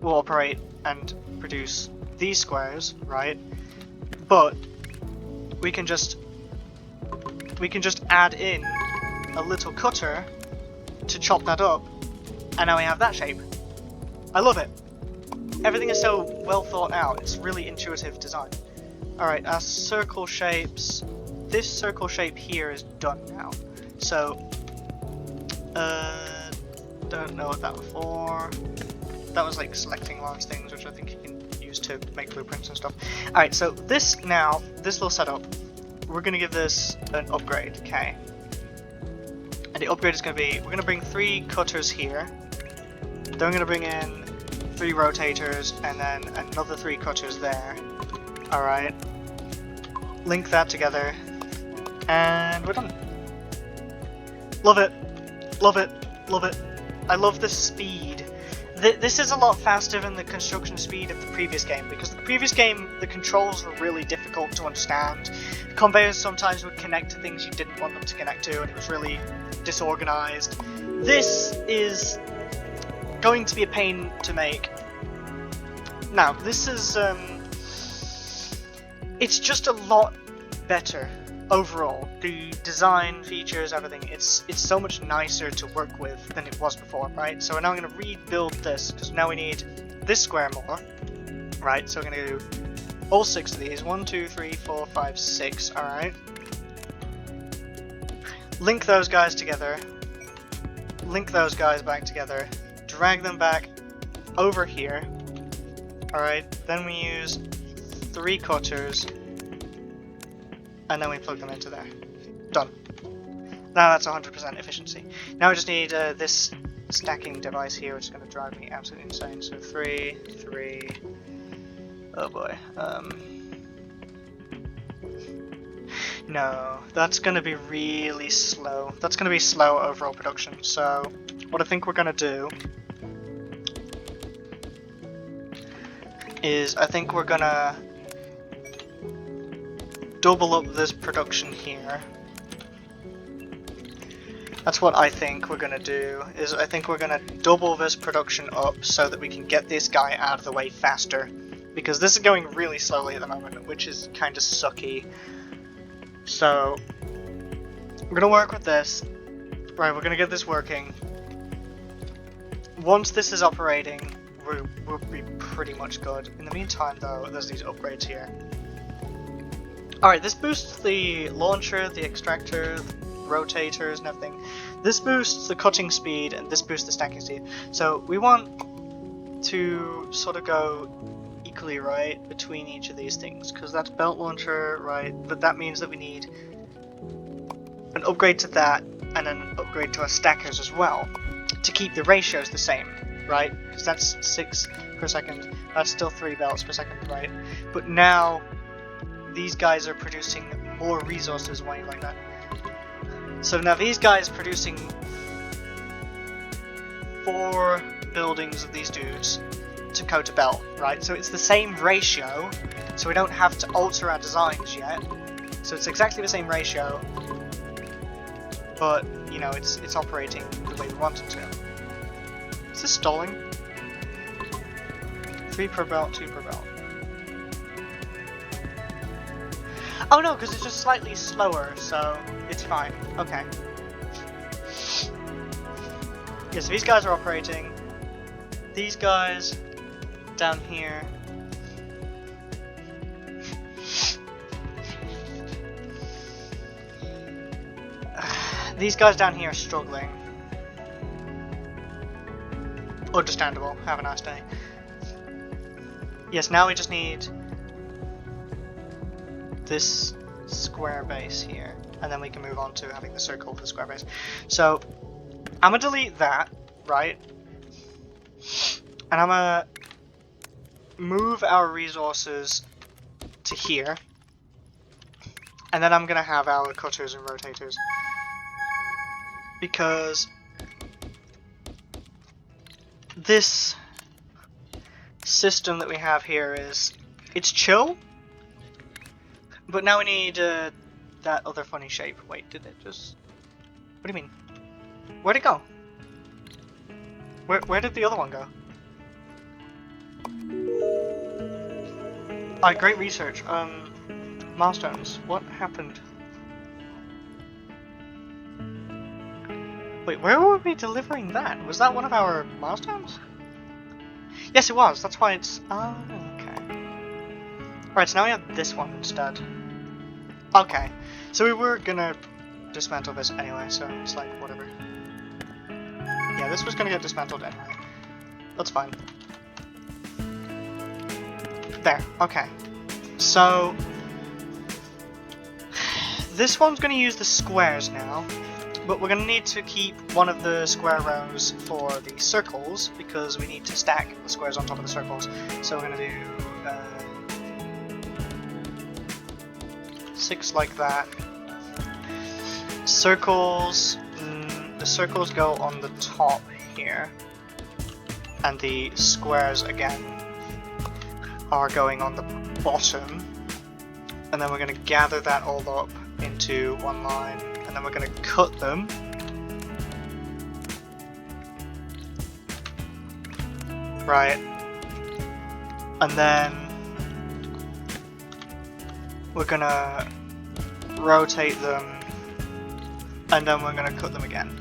will operate and produce these squares, right? But we can just add in a little cutter to chop that up, and now we have that shape. I love it. Everything is so well thought out. It's really intuitive design. Alright, our circle shapes. This circle shape here is done now. So, don't know what that was for. That was like selecting large things, which I think you can use to make blueprints and stuff. Alright, so this now, this little setup, we're going to give this an upgrade, okay? And the upgrade is going to be, we're going to bring 3 cutters here, then we're going to bring in 3 rotators, and then another 3 cutters there. Alright. Link that together, and we're done. Love it. Love it. Love it. I love the speed. This is a lot faster than the construction speed of the previous game, because the previous game, the controls were really difficult to understand. The conveyors sometimes would connect to things you didn't want them to connect to, and it was really disorganized. This is going to be a pain to make. Now, this is, it's just a lot better overall. The design, features, everything, it's so much nicer to work with than it was before, right? So we're now going to rebuild this, because now we need this square more, right? So we're going to do all 6 of these. 1, 2, 3, 4, 5, 6, alright. Link those guys together. Link those guys back together. Drag them back over here. Alright, then we use 3 cutters, and then we plug them into there. Done. Now that's 100% efficiency. Now we just need this stacking device here, which is going to drive me absolutely insane. So 3, 3, oh boy. No, that's going to be really slow. That's going to be slow overall production. So what I think we're going to do is I think we're going to double up this production here. That's what I think we're going to do, is I think we're going to double this production up so that we can get this guy out of the way faster. Because this is going really slowly at the moment, which is kind of sucky. So, we're going to work with this. Right, we're going to get this working. Once this is operating, we'll be pretty much good. In the meantime though, there's these upgrades here. Alright, this boosts the launcher, the extractor, the rotators and everything. This boosts the cutting speed, and this boosts the stacking speed. So we want to sort of go equally, right, between each of these things, because that's belt launcher, right, but that means that we need an upgrade to that, and then an upgrade to our stackers as well, to keep the ratios the same, right, because that's 6 per second, that's still 3 belts per second, right, but now these guys are producing more resources. Why are you like that? So now these guys producing 4 buildings of these dudes to coat a belt, right? So it's the same ratio, so we don't have to alter our designs yet. So it's exactly the same ratio, but you know, it's operating the way we want it to. Is this stalling? 3 per belt, 2 per belt. Oh no, because it's just slightly slower, so it's fine. Okay. Yeah, so these guys are operating. These guys down here. These guys down here are struggling. Understandable. Have a nice day. Yes, now we just need this square base here, and then we can move on to having the circle for the square base. So I'm gonna delete that, right? And I'm gonna move our resources to here, and then I'm gonna have our cutters and rotators, because this system that we have here it's chill, but now we need that other funny shape. Wait, did it just... What do you mean? Where'd it go? Where did the other one go? Alright, great research. Milestones. What happened? Wait, where were we delivering that? Was that one of our milestones? Yes, it was. That's why it's... Oh, okay. Alright, so now we have this one instead. Okay. So we were gonna dismantle this anyway, so it's like, whatever. Yeah, this was gonna get dismantled anyway. That's fine. There. Okay. So... this one's gonna use the squares now. But we're going to need to keep one of the square rows for the circles, because we need to stack the squares on top of the circles. So we're going to do 6 like that. Circles, the circles go on the top here, and the squares again are going on the bottom. And then we're going to gather that all up into one line. And then we're going to cut them. Right. And then we're going to rotate them. And then we're going to cut them again.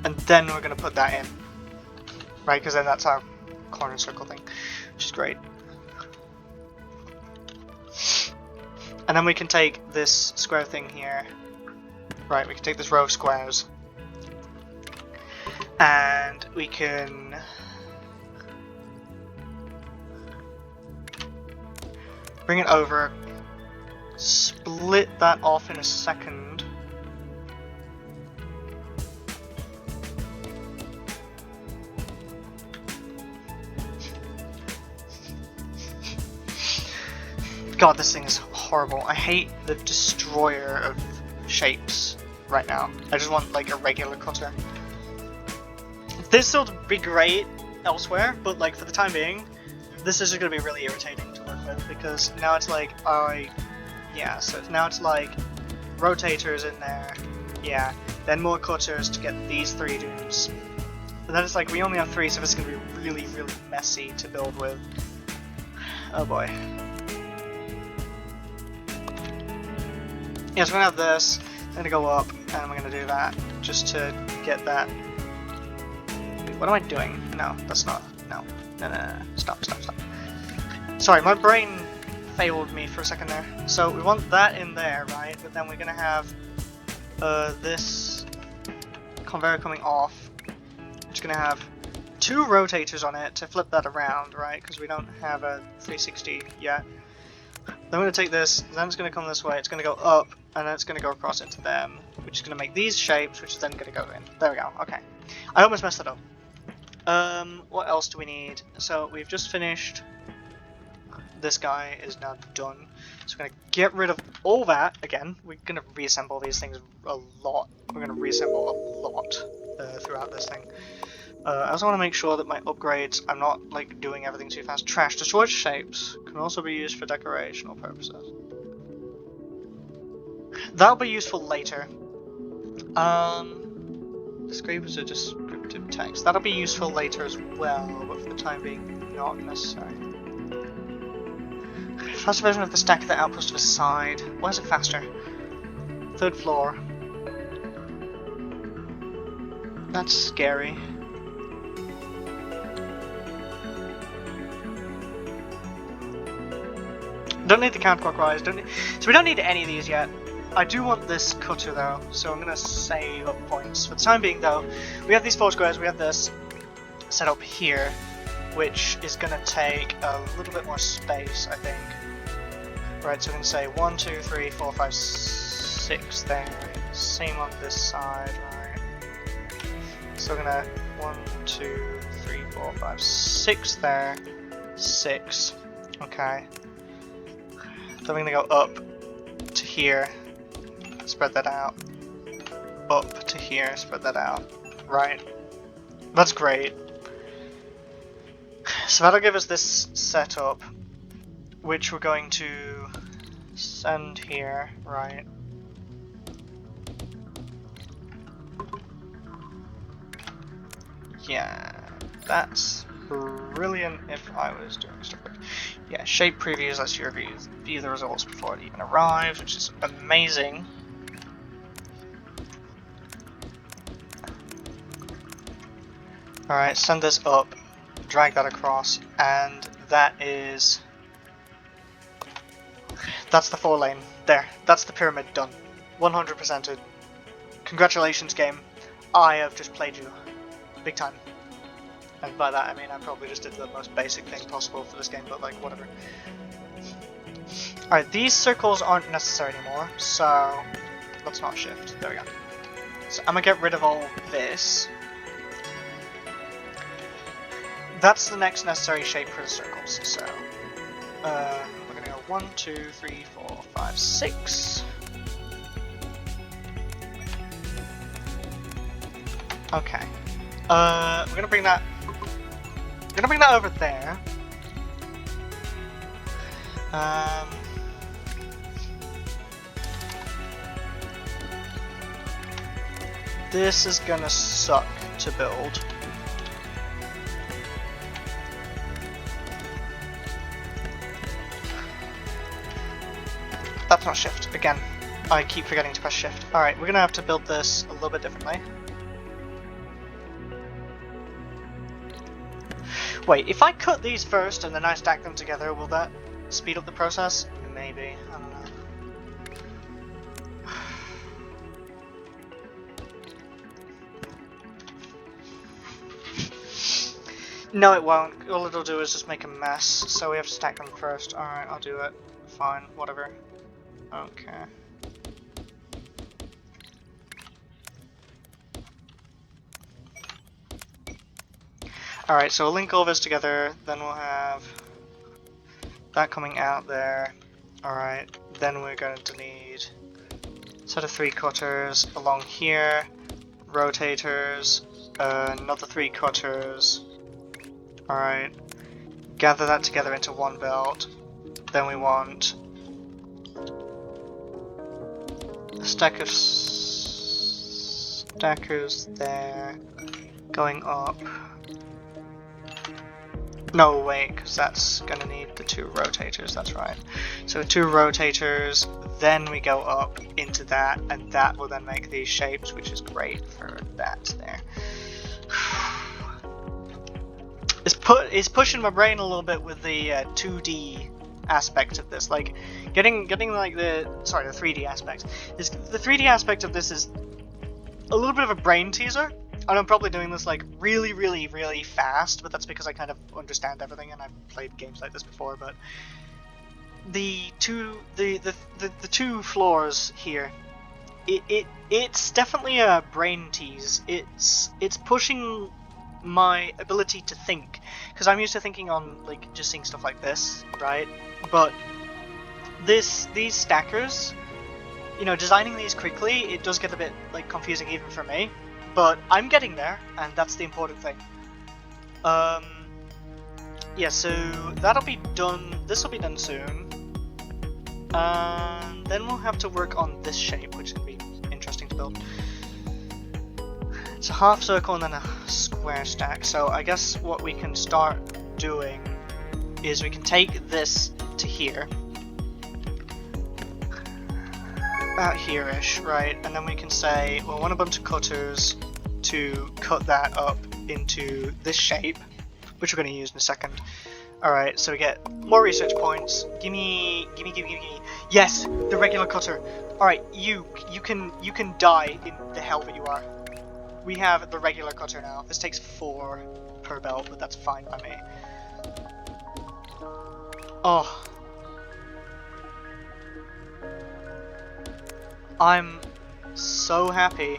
And then we're going to put that in. Right, because then that's our corner circle thing, which is great. And then we can take this square thing here. Right, we can take this row of squares. And we can... bring it over. Split that off in a second. God, this thing is horrible. I hate the destroyer of shapes right now. I just want like a regular cutter. This would be great elsewhere, but like for the time being, this is going to be really irritating to work with, because now it's like, yeah, so now it's like rotators in there, yeah, then more cutters to get these 3 dudes. And then it's like, we only have 3, so this is going to be really, really messy to build with. Oh boy. Yeah, so we're going to have this, I'm going to go up, and we're going to do that, just to get that. Wait, what am I doing? No, that's not, no, stop. Sorry, my brain failed me for a second there. So we want that in there, right, but then we're going to have this conveyor coming off, which is going to have 2 rotators on it to flip that around, right, because we don't have a 360 yet. Then we're going to take this, then it's going to come this way, it's going to go up, and then it's going to go across into them, which is going to make these shapes, which is then going to go in. There we go, okay. I almost messed it up. What else do we need? So we've just finished this guy is now done. So we're going to get rid of all that again. We're going to reassemble these things a lot. We're going to reassemble a lot throughout this thing. I also want to make sure that my upgrades, I'm not like doing everything too fast. Trash destroyed shapes can also be used for decorational purposes. That'll be useful later. The scrapers are descriptive text. That'll be useful later as well, but for the time being, not necessary. Faster version of the stack at the outpost of a side. Why is it faster? 3rd floor. That's scary. Don't need the counterclockwise. So we don't need any of these yet. I do want this cutter though, so I'm gonna save up points. For the time being though, we have these 4 squares. We have this set up here, which is gonna take a little bit more space, I think. Right, so we can say 1, 2, 3, 4, 5, 6 there. Same on this side, right? So we're gonna 1, 2, 3, 4, 5, 6 there. 6. Okay. Then we're gonna go up to here, spread that out. Up to here, spread that out. Right. That's great. So that'll give us this setup, which we're going to send here, right? Yeah, that's brilliant if I was doing stuff like, yeah, shape previews lets you view the results before it even arrives, which is amazing. Alright, send this up, drag that across, and that's the 4 lane. There, that's the pyramid done. 100%ed. Congratulations, game. I have just played you. Big time. And by that I mean I probably just did the most basic thing possible for this game, but like, whatever. Alright, these circles aren't necessary anymore, so let's not shift. There we go. So I'm gonna get rid of all this. That's the next necessary shape for the circles, so we're gonna go 1, 2, 3, 4, 5, 6. Okay. We're gonna bring that over there. This is gonna suck to build. That's not shift. Again, I keep forgetting to press shift. Alright, we're gonna have to build this a little bit differently. Wait, if I cut these first and then I stack them together, will that speed up the process? Maybe. I don't know. No, it won't. All it'll do is just make a mess, so we have to stack them first. Alright, I'll do it. Fine, whatever. Okay. Alright, so we'll link all this together, then we'll have that coming out there. Alright, then we're going to need a set of 3 cutters along here, rotators, another 3 cutters. Alright, gather that together into one belt. Then we want a stack of stackers there, going up. No, wait, because that's gonna need the 2 rotators, that's right. So 2 rotators, then we go up into that, and that will then make these shapes, which is great for that there. It's pushing my brain a little bit with the 2D aspect of this, like getting like the 3D aspect. The 3D aspect of this is a little bit of a brain teaser. And I'm probably doing this like really fast, but that's because I kind of understand everything and I've played games like this before. But the two floors here, it's definitely a brain tease. It's pushing my ability to think, because I'm used to thinking on like just seeing stuff like this, right? But these stackers, you know, designing these quickly, it does get a bit like confusing even for me, but I'm getting there, and that's the important thing. Yeah, so that'll be done. This will be done soon. Then we'll have to work on this shape, which can be interesting to build. It's a half circle and then a square stack. So I guess what we can start doing is we can take this to here. About here-ish, right? And then we can say, well, we want a bunch of cutters to cut that up into this shape, which we're going to use in a second. Alright, so we get more research points. Gimme. Yes, the regular cutter. Alright, you can die in the hell that you are. We have the regular cutter now. This takes 4 per belt, but that's fine by me. Oh. I'm so happy.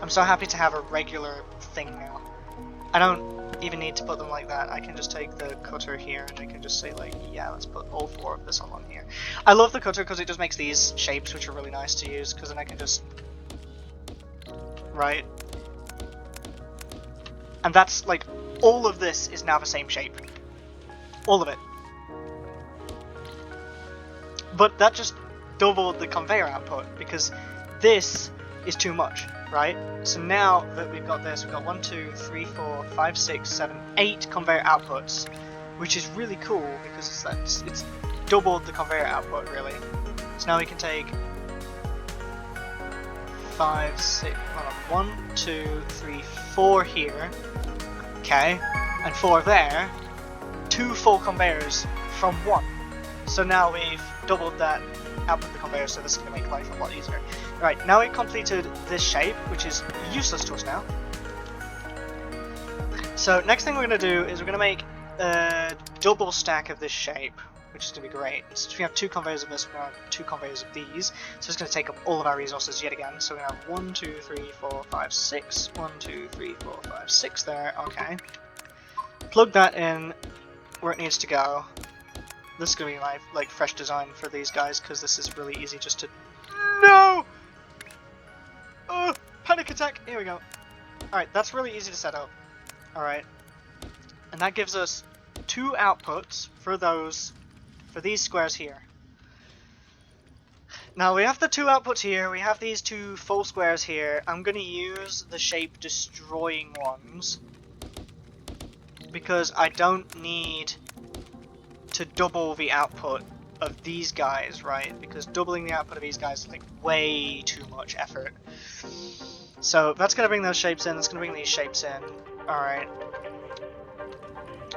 I'm so happy to have a regular thing now. I don't even need to put them like that. I can just take the cutter here and I can just say like, yeah, let's put all 4 of this on here. I love the cutter because it just makes these shapes, which are really nice to use, because then I can just... Right? And that's like, all of this is now the same shape. All of it. But that just doubled the conveyor output, because this is too much, right? So now that we've got this, we've got 1, 2, 3, 4, 5, 6, 7, 8 conveyor outputs, which is really cool because it's doubled the conveyor output really. So now we can take 5, 6, hold on, 1, 2, 3, 4 here, okay, and 4 there, 2 full conveyors from 1. So now we've doubled that output of the conveyor, so this is going to make life a lot easier. Right, now we've completed this shape, which is useless to us now. So next thing we're going to do is we're going to make a double stack of this shape, which is going to be great. Since we have 2 conveyors of this, we're going to have 2 conveyors of these, so it's going to take up all of our resources yet again. So we're going to have 1, 2, 3, 4, 5, 6, 1, 2, 3, 4, 5, 6 there, okay. Plug that in where it needs to go. This is going to be my like fresh design for these guys, because this is really easy just to... No! Oh, panic attack! Here we go. Alright, that's really easy to set up. Alright. And that gives us 2 outputs for these squares here. Now we have the 2 outputs here, we have these 2 full squares here. I'm going to use the shape destroying ones, because I don't need to double the output of these guys, right? Because doubling the output of these guys is like way too much effort. So that's going to bring those shapes in, that's going to bring these shapes in. Alright.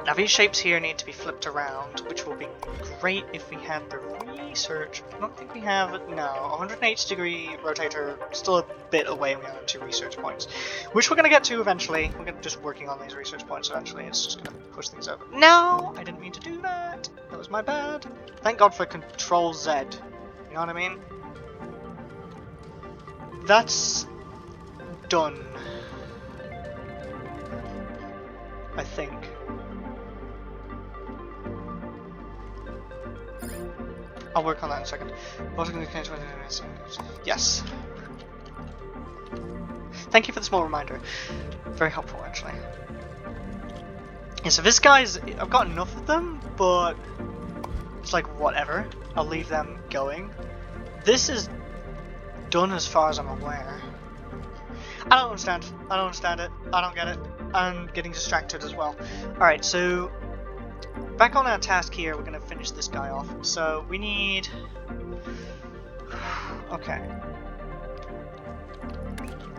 Now these shapes here need to be flipped around, which will be great if we had the research. I don't think we have, no, 180 degree rotator, still a bit away, we have 2 research points. Which we're going to get to eventually. We're gonna just working on these research points eventually, it's just going to push things over. No! I didn't mean to do that! That was my bad. Thank God for Control Z. You know what I mean? That's done. I think. I'll work on that in a second. Yes. Thank you for the small reminder. Very helpful, actually. Yeah, so this guy's... I've got enough of them, but... It's like, whatever. I'll leave them going. This is done as far as I'm aware. I don't understand. I don't understand it. I don't get it. I'm getting distracted as well. Alright, so... Back on our task here, we're going to finish this guy off. So we need... Okay.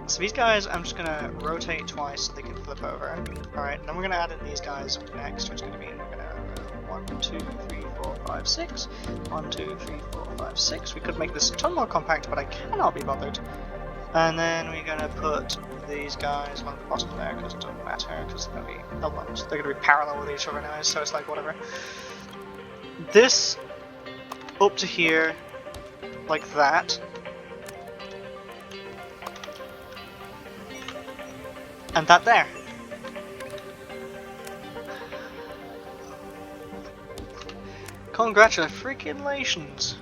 So these guys, I'm just going to rotate twice so they can flip over. Alright, then we're going to add in these guys next, which is going to be... We're going to 1, 2, 3, 4, 5, 6. 1, 2, 3, 4, 5, 6. We could make this a ton more compact, but I cannot be bothered. And then we're going to put these guys on the bottom there, because it doesn't matter, because they're going to be parallel with each other now, so it's like whatever. This up to here, like that. And that there. Congratulations.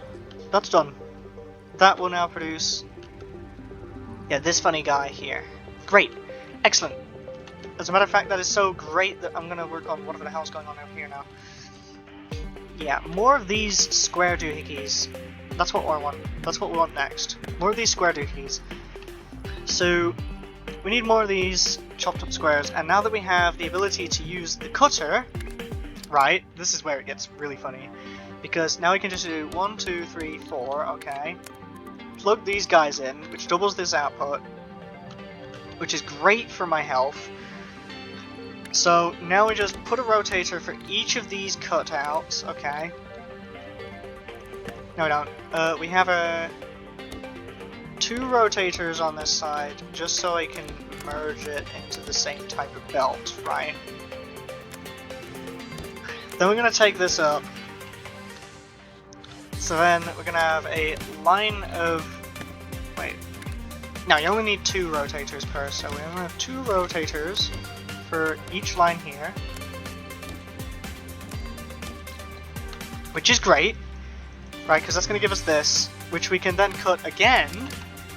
That's done. That will now produce... yeah, this funny guy here. Great. Excellent. As a matter of fact, that is so great that I'm going to work on whatever the hell's going on over here now. Yeah, more of these square doohickeys. That's what I want. That's what we want next. More of these square doohickeys. So, we need more of these chopped up squares, and now that we have the ability to use the cutter, right, this is where it gets really funny. Because now we can just do 1, 2, 3, 4, okay. Plug these guys in, which doubles this output, which is great for my health. So now we just put a rotator for each of these cutouts, okay. No, we don't. We have 2 rotators on this side, just so I can merge it into the same type of belt, right? Then we're going to take this up. So then we're going to have a line of... wait. No, you only need 2 rotators per, so we're going to have 2 rotators for each line here. Which is great, right, because that's going to give us this, which we can then cut again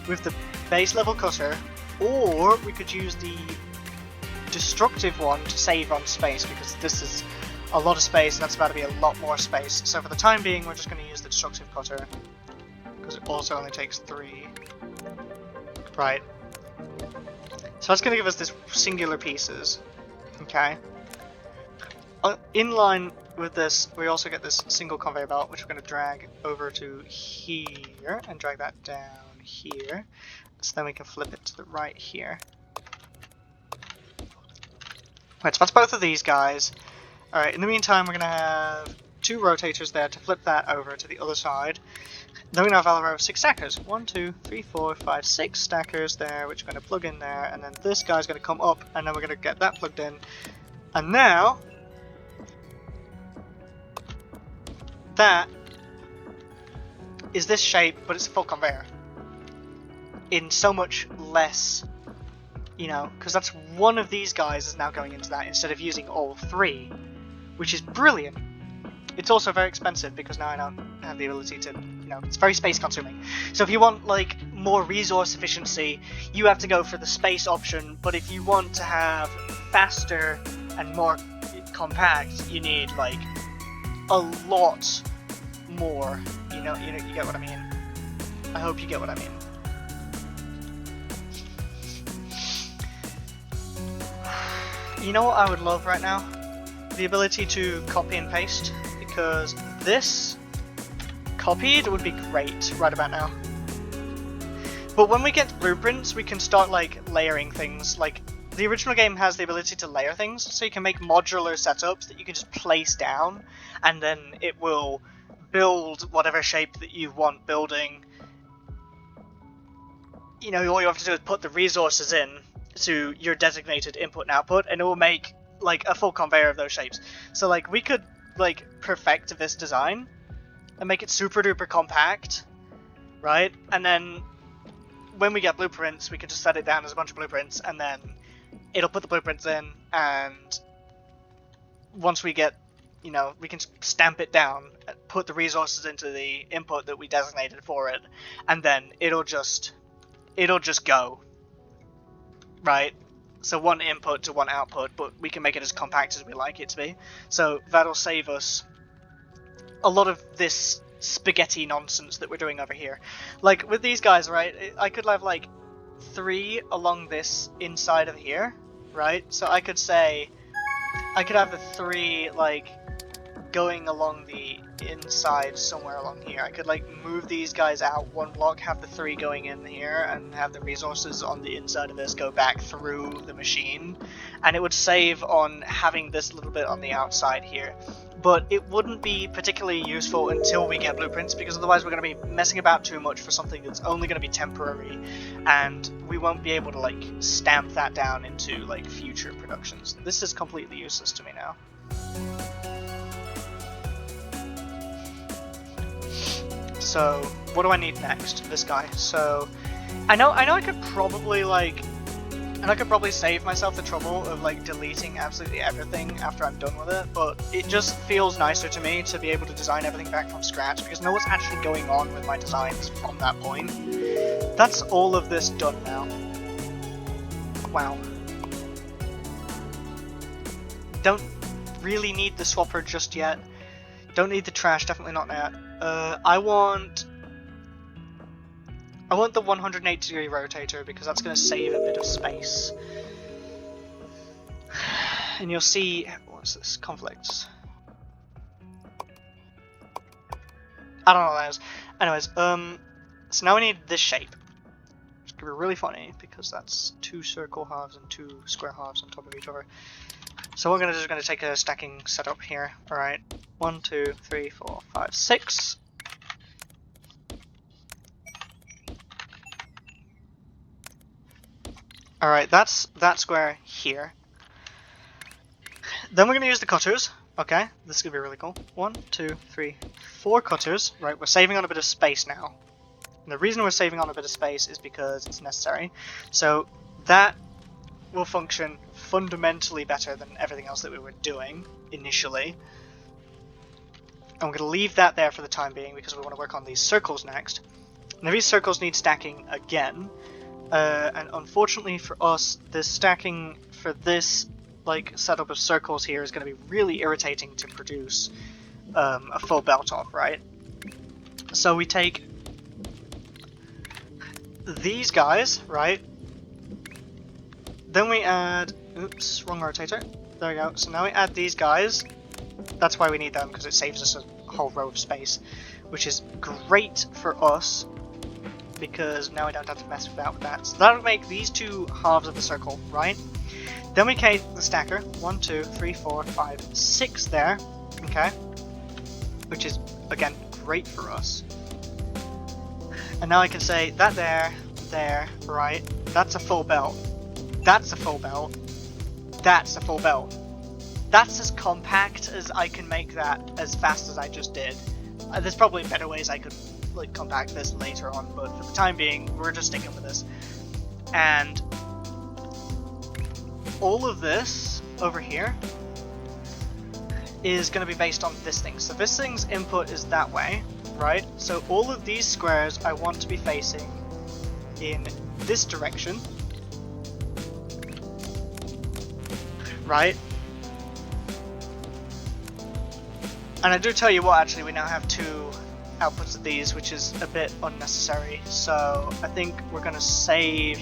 with the base level cutter, or we could use the destructive one to save on space, because this is a lot of space and that's about to be a lot more space. So for the time being, we're just going to use the destructive cutter, because it also only takes 3. Right. So that's going to give us this singular pieces. Okay. In line with this, we also get this single conveyor belt, which we're going to drag over to here and drag that down here. So then we can flip it to the right here. Right, so that's both of these guys. Alright, in the meantime, we're going to have 2 rotators there to flip that over to the other side. Then we're going to have a row of 6 stackers. 1, 2, 3, 4, 5, 6 stackers there, which we're going to plug in there. And then this guy's going to come up, and then we're going to get that plugged in. And now, that is this shape, but it's a full conveyor. In so much less, you know, because that's one of these guys is now going into that instead of using all 3, which is brilliant. It's also very expensive because now I don't have the ability to, you know, it's very space consuming. So if you want like more resource efficiency, you have to go for the space option, but if you want to have faster and more compact, you need like a lot more, you get what I mean. I hope you get what I mean. You know what I would love right now? The ability to copy and paste, because this copied would be great right about now. But when we get blueprints, we can start like layering things. Like the original game has the ability to layer things, so you can make modular setups that you can just place down, and then it will build whatever shape that you want building. You know, all you have to do is put the resources in to your designated input and output, and it will make like a full conveyor of those shapes. So like we could like perfect this design and make it super duper compact, right? And then when we get blueprints, we can just set it down as a bunch of blueprints, and then it'll put the blueprints in, and once we get, you know, we can stamp it down, put the resources into the input that we designated for it, and then it'll just go, right? So 1 input to 1 output, but we can make it as compact as we like it to be. So that'll save us a lot of this spaghetti nonsense that we're doing over here. Like with these guys, right, I could have like 3 along this inside of here, right? So I could say, I could have the 3 like going along the inside somewhere along here. I could like move these guys out 1 block, have the 3 going in here, and have the resources on the inside of this go back through the machine, and it would save on having this little bit on the outside here. But it wouldn't be particularly useful until we get blueprints, because otherwise we're going to be messing about too much for something that's only going to be temporary, and we won't be able to like stamp that down into like future productions. This is completely useless to me now. So what do I need next? This guy. So I know I could probably like And I could probably save myself the trouble of like deleting absolutely everything after I'm done with it, but it just feels nicer to me to be able to design everything back from scratch because I know what's actually going on with my designs from that point. That's all of this done now. Wow. Don't really need the swapper just yet. Don't need the trash, definitely not yet. I want the 180-degree rotator because that's going to save a bit of space. And you'll see, what's this, conflicts. I don't know what that is. Anyways, so now we need this shape. It's going to be really funny because that's 2 circle halves and 2 square halves on top of each other. So what we're going to do is going to take a stacking setup here. Alright, 1, 2, 3, 4, 5, 6. Alright, that's that square here. Then we're going to use the cutters. Okay, this is going to be really cool. 1, 2, 3, 4 cutters. Right, we're saving on a bit of space now. And the reason we're saving on a bit of space is because it's necessary. So that will function fundamentally better than everything else that we were doing initially. And we're going to leave that there for the time being because we want to work on these circles next. Now these circles need stacking again. And unfortunately for us, the stacking for this like setup of circles here is going to be really irritating to produce a full belt of, right? So we take these guys, right? Then we add, oops, wrong rotator. There we go. So now we add these guys. That's why we need them, because it saves us a whole row of space, which is great for us because now we don't have to mess about with that. So that'll make these 2 halves of the circle, right? Then we take the stacker, 1, 2, 3, 4, 5, 6 there, okay? Which is, again, great for us. And now I can say that there, right? That's a full belt. That's a full belt. That's a full belt. That's as compact as I can make that as fast as I just did. There's probably better ways I could like compact this later on, but for the time being, we're just sticking with this. And all of this over here is going to be based on this thing. So this thing's input is that way, right? So all of these squares I want to be facing in this direction, right? And I do tell you what, actually, we now have 2 outputs of these, which is a bit unnecessary. So I think we're going to save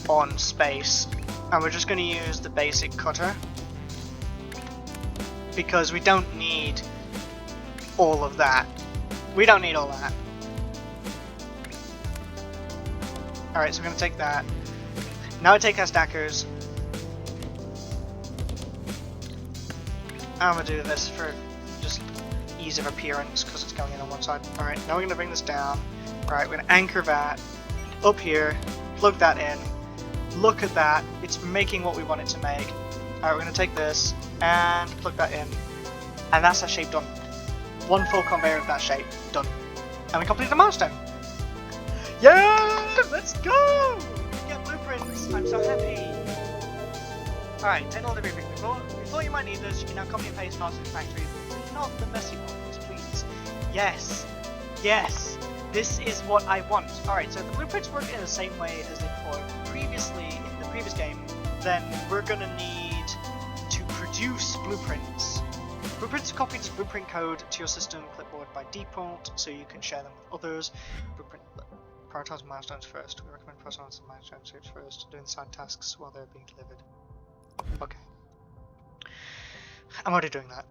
on space, and we're just going to use the basic cutter because we don't need all of that. We don't need all that. Alright, so we're going to take that. Now I take our stackers. I'm going to do this for just ease of appearance because it's going in on one side. Alright, now we're going to bring this down. Alright, we're going to anchor that up here, plug that in. Look at that, it's making what we want it to make. Alright, we're going to take this and plug that in. And that's our shape done. 1 full conveyor of that shape, done. And we complete the milestone. Yeah! Let's go! We get blueprints, I'm so happy. Alright, technology briefing. Before you might need this, you can now copy and paste files to the factory. Not the messy ones, please. Yes! Yes! This is what I want. Alright, so if the blueprints work in the same way as they were previously in the previous game, then we're gonna need to produce blueprints. Blueprints are copied as blueprint code to your system clipboard by default, so you can share them with others. Blueprint prioritize milestones first. We recommend prioritizing milestones first, doing side tasks while they're being delivered. Okay. I'm already doing that.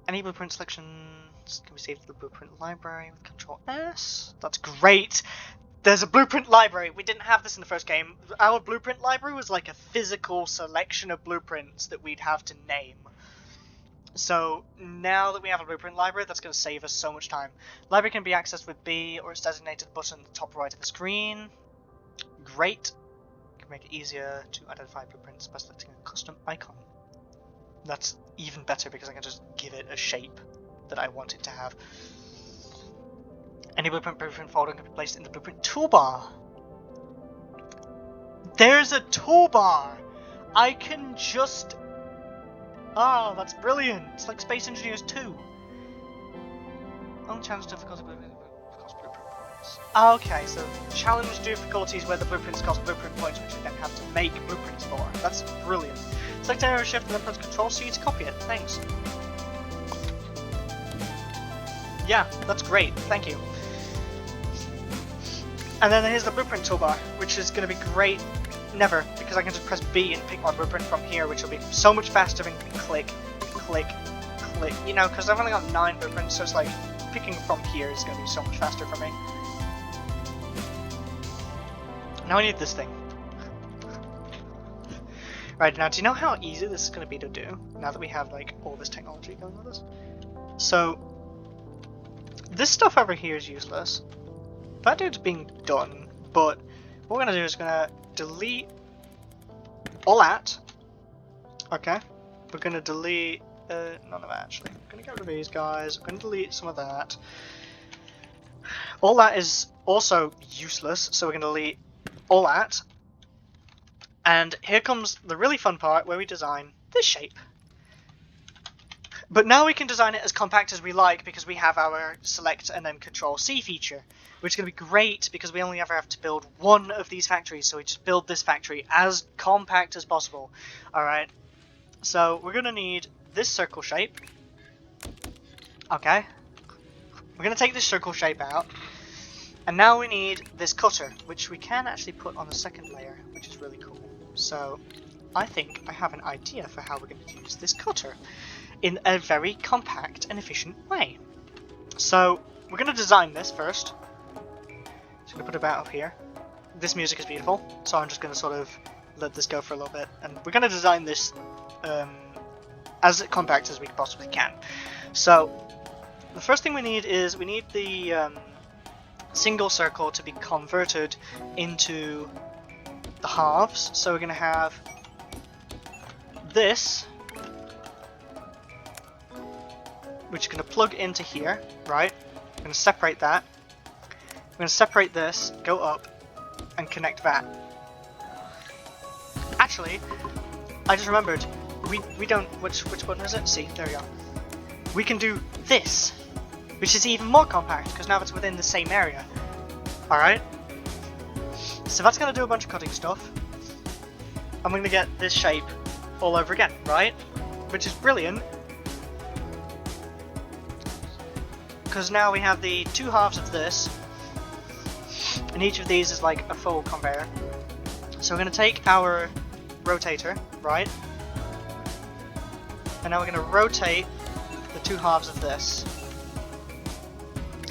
Any blueprint selections can be saved to the blueprint library with Control S. That's great! There's a blueprint library! We didn't have this in the first game. Our blueprint library was like a physical selection of blueprints that we'd have to name. So now that we have a blueprint library, that's going to save us so much time. Library can be accessed with B or its designated button at the top right of the screen. Great. Can make it easier to identify blueprints by selecting a custom icon. That's even better because I can just give it a shape that I want it to have. Any blueprint folder can be placed in the blueprint toolbar. There's a toolbar! I can just... Oh, that's brilliant! It's like Space Engineers 2. Only challenge difficulty cost blueprint points. Okay, so challenge difficulties where the blueprints cost blueprint points, which we then have to make blueprints for. That's brilliant. Select area shift and then press Control C to copy it. Thanks. Yeah, that's great. Thank you. And then here's the blueprint toolbar, which is going to be great. Never, because I can just press B and pick my blueprint from here, which will be so much faster than click, click, click. You know, because I've only got 9 blueprints, so it's like picking from here is going to be so much faster for me. Now I need this thing. Right, now do you know how easy this is going to be to do, now that we have like all this technology going with us? So, this stuff over here is useless. That dude's being done, but what we're going to do is going to delete all that. Okay, we're going to delete none of that actually. I'm going to get rid of these guys, I'm going to delete some of that. All that is also useless, so we're going to delete all that. And here comes the really fun part where we design this shape. But now we can design it as compact as we like because we have our select and then Control C feature, which is going to be great because we only ever have to build one of these factories, so we just build this factory as compact as possible. Alright, so we're going to need this circle shape. Okay, we're going to take this circle shape out, and now we need this cutter, which we can actually put on the second layer, which is really cool. So I think I have an idea for how we're going to use this cutter in a very compact and efficient way. So we're going to design this first. Just going to put it about up here. This music is beautiful, so I'm just going to sort of let this go for a little bit, and we're going to design this as compact as we possibly can. So the first thing we need is we need the single circle to be converted into the halves. So we're going to have this, which is going to plug into here, right? I'm going to separate that. I'm going to separate this, go up, and connect that. Actually, I just remembered, we don't, which button is it? See, there we go. We can do this, which is even more compact, because now it's within the same area. Alright? So that's going to do a bunch of cutting stuff. I'm going to get this shape all over again, right? Which is brilliant. Because now we have the two halves of this, and each of these is like a full conveyor. So we're going to take our rotator, right? And now we're going to rotate the two halves of this.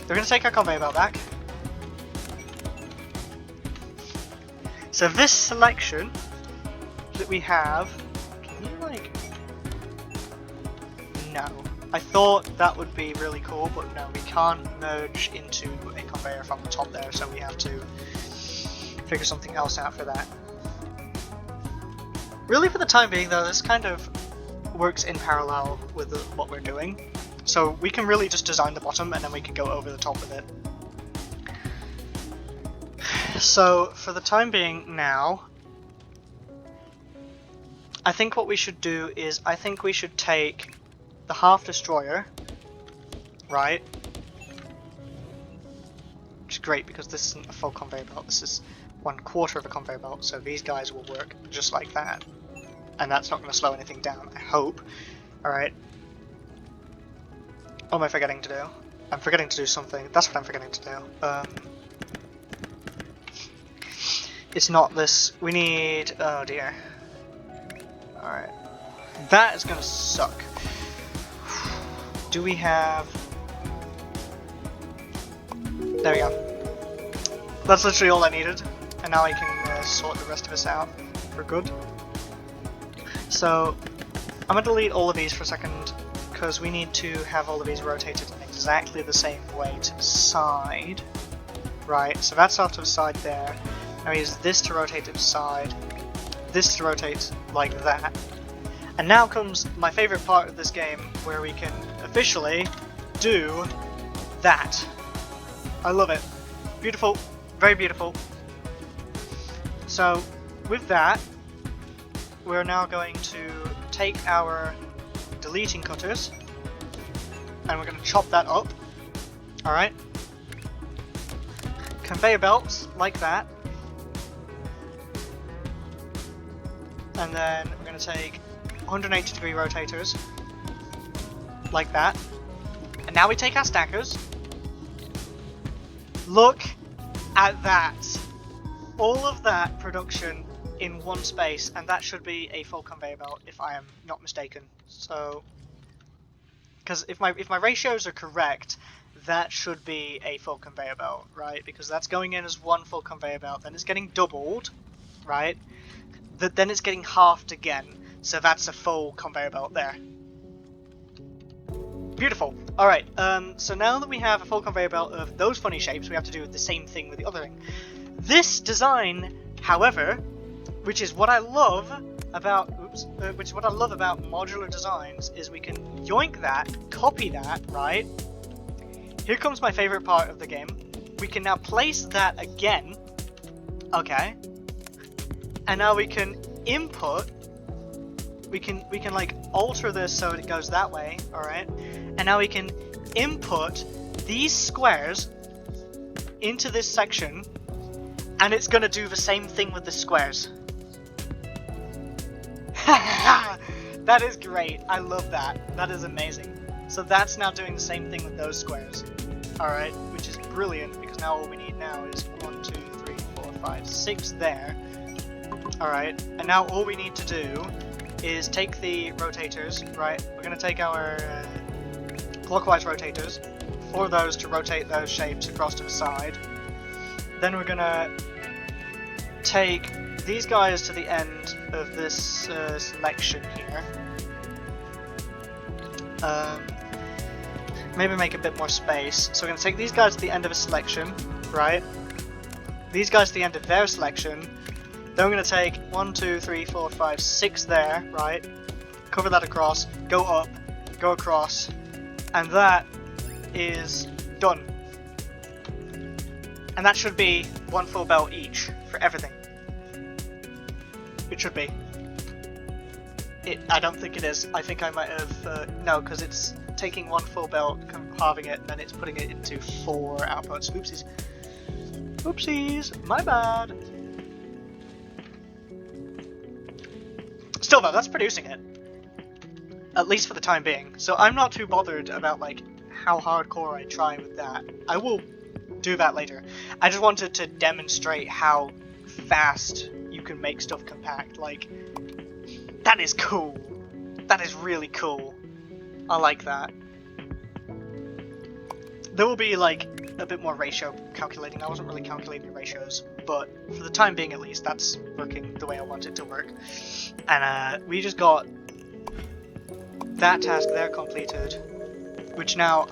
We're going to take our conveyor belt back. So this selection that we have, can you like... No. I thought that would be really cool, but no, we can't merge into a conveyor from the top there, so we have to figure something else out for that. Really, for the time being though, this kind of works in parallel with what we're doing. So we can really just design the bottom and then we can go over the top with it. So for the time being now, I think what we should do is, I think we should take the half destroyer, right? Which is great because this isn't a full conveyor belt, this is 1/4 of a conveyor belt, so these guys will work just like that. And that's not going to slow anything down, I hope. Alright. What am I forgetting to do? I'm forgetting to do something. That's what I'm forgetting to do. It's not this. We need... Oh dear. Alright. That is going to suck. Do we have... There we go. That's literally all I needed. And now I can sort the rest of this out for good. So, I'm going to delete all of these for a second, because we need to have all of these rotated in exactly the same way to the side. Right, so that's off to the side there. Now we use this to rotate to the side, this to rotate like that. And now comes my favourite part of this game, where we can officially do that. I love it. Beautiful, very beautiful. So, with that, we're now going to take our deleting cutters and we're going to chop that up. Alright. Conveyor belts like that. And then we're going to take 180-degree rotators like that. And now we take our stackers. Look at that. All of that production in one space, and that should be a full conveyor belt if I am not mistaken. So, because if my ratios are correct, that should be a full conveyor belt, right? Because that's going in as one full conveyor belt, then it's getting doubled, right? Then it's getting halved again, so that's a full conveyor belt there. Beautiful. Alright, so now that we have a full conveyor belt of those funny shapes, we have to do the same thing with the other thing. This design, however, which is what I love about modular designs, is we can yoink that, copy that, right? Here comes my favorite part of the game. We can now place that again, okay? And now we can input. We can like alter this so it goes that way, all right? And now we can input these squares into this section, and it's gonna do the same thing with the squares. That is great. I love that. That is amazing. So that's now doing the same thing with those squares. Alright, which is brilliant, because now all we need now is 1, 2, 3, 4, 5, 6 there. Alright, and now all we need to do is take the rotators, right? We're going to take our clockwise rotators, for those to rotate those shapes across to the side. Then we're going to take these guys to the end of this selection here. Maybe make a bit more space. So we're going to take these guys to the end of a selection, right? These guys to the end of their selection. Then we're going to take 1, 2, 3, 4, 5, 6 there, right? Cover that across, go up, go across, and that is done. And that should be one full belt each for everything. It should be. I don't think it is. I think I might have... no, because it's taking one full belt, halving it, and then it's putting it into 4 outputs. Oopsies. Oopsies. My bad. Still though, that's producing it. At least for the time being. So I'm not too bothered about like how hardcore I try with that. I will do that later. I just wanted to demonstrate how fast you can make stuff compact. Like, that is cool. That is really cool. I like that. There will be like a bit more ratio calculating. I wasn't really calculating ratios, but for the time being at least, that's working the way I want it to work. And we just got that task there completed, which now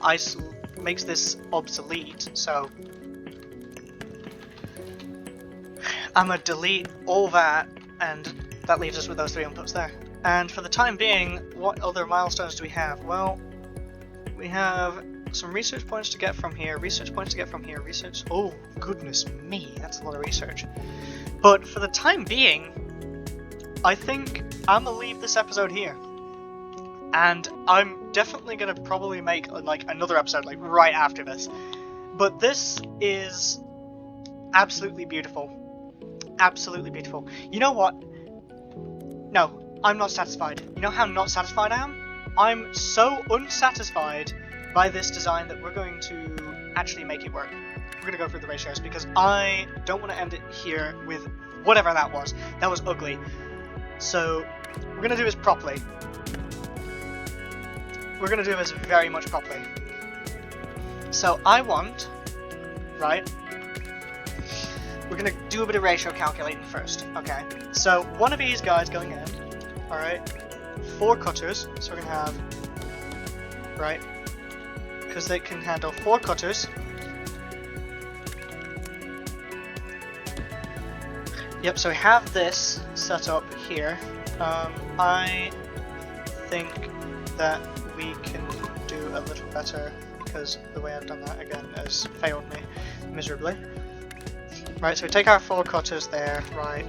makes this obsolete, so I'm gonna delete all that, and that leaves us with those 3 inputs there. And for the time being, what other milestones do we have? Well, we have some research points to get from here, research points to get from here, research... Oh, goodness me, that's a lot of research. But for the time being, I think I'm gonna leave this episode here. And I'm definitely gonna probably make like another episode like right after this. But this is absolutely beautiful. Absolutely beautiful. You know what? No, I'm not satisfied. You know how not satisfied I am? I'm so unsatisfied by this design that we're going to actually make it work. We're going to go through the ratios because I don't want to end it here with whatever that was. That was ugly. So we're going to do this properly. We're going to do this very much properly. So I want, right, we're going to do a bit of ratio calculating first. Okay, so one of these guys going in, alright, 4 cutters, so we're going to have, right, because they can handle 4 cutters. Yep, so we have this set up here. I think that we can do a little better because the way I've done that again has failed me miserably. Right, so we take our 4 cutters there, right,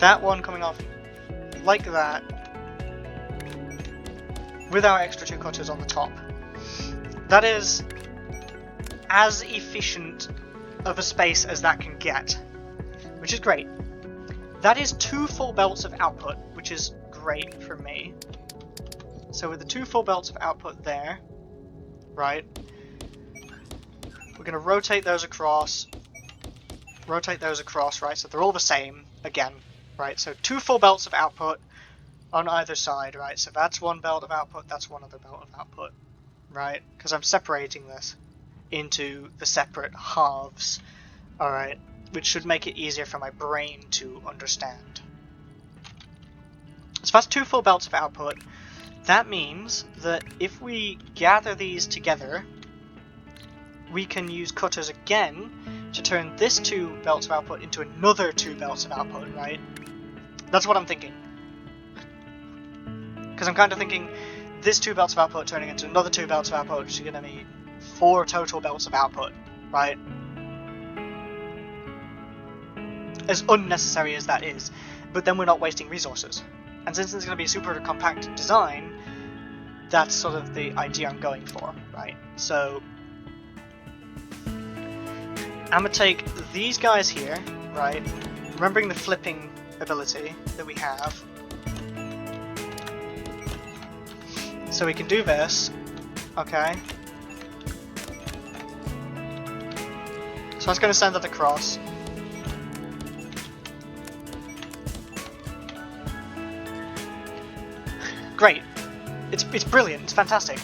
that one coming off like that, with our extra 2 cutters on the top. That is as efficient of a space as that can get, which is great. That is 2 full belts of output, which is great for me. So with the 2 full belts of output there, right, we're going to rotate those across, right, so they're all the same, again, right, so 2 full belts of output on either side, right, so that's 1 belt of output, that's 1 other belt of output, right, because I'm separating this into the separate halves, alright, which should make it easier for my brain to understand. So that's 2 full belts of output. That means that if we gather these together, we can use cutters again to turn this 2 belts of output into another 2 belts of output, right? That's what I'm thinking. Because I'm kind of thinking this 2 belts of output turning into another 2 belts of output, which is going to be 4 total belts of output, right? As unnecessary as that is, but then we're not wasting resources. And since it's going to be a super compact design, that's sort of the idea I'm going for, right? So I'm going to take these guys here, right? Remembering the flipping ability that we have. So we can do this, okay? So I was going to send that across. Great. It's brilliant. It's fantastic.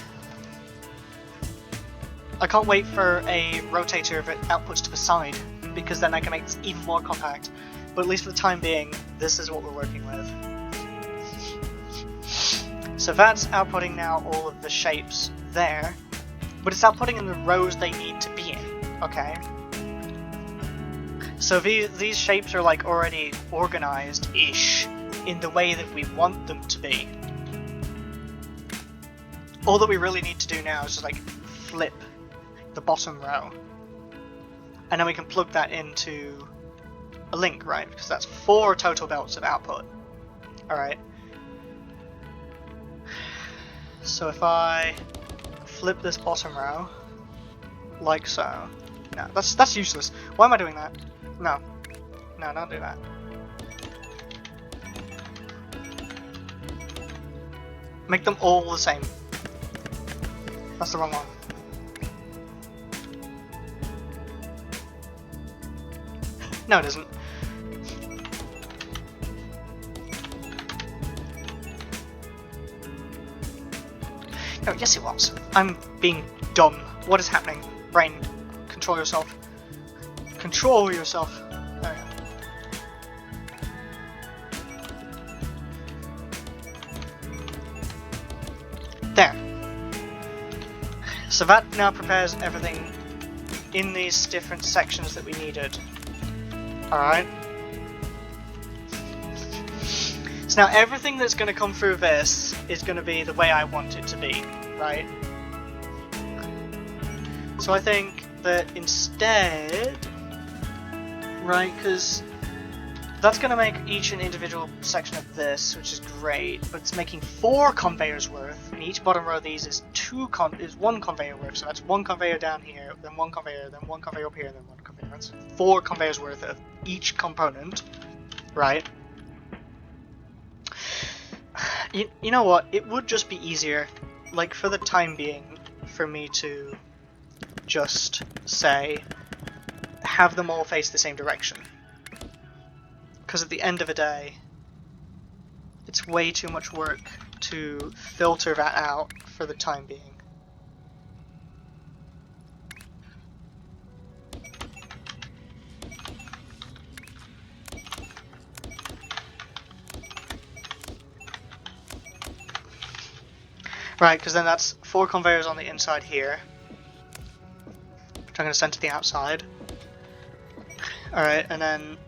I can't wait for a rotator that outputs to the side, because then I can make this even more compact. But at least for the time being, this is what we're working with. So that's outputting now all of the shapes there, but it's outputting in the rows they need to be in, okay? So these shapes are like already organized-ish in the way that we want them to be. All that we really need to do now is just like flip the bottom row, and then we can plug that into a link, right? Because that's 4 total belts of output. Alright. So if I flip this bottom row, like so. No, that's useless. Why am I doing that? No. No, don't do that. Make them all the same. That's the wrong one. No, it isn't. No, yes it was. I'm being dumb. What is happening? Brain, control yourself. Control yourself. There we go. There. So that now prepares everything in these different sections that we needed. Alright. So now everything that's going to come through this is going to be the way I want it to be, right? So I think that instead, right, because that's going to make each an individual section of this, which is great, but it's making 4 conveyors worth, and each bottom row of these is 1 conveyor worth, so that's 1 conveyor down here, then 1 conveyor, then 1 conveyor up here, and then 1 conveyor. That's 4 conveyors worth of each component, right? You know what, it would just be easier, like for the time being, for me to just say, have them all face the same direction. Because at the end of the day, it's way too much work to filter that out for the time being. Right, because then that's 4 conveyors on the inside here, which I'm going to send to the outside. Alright, and then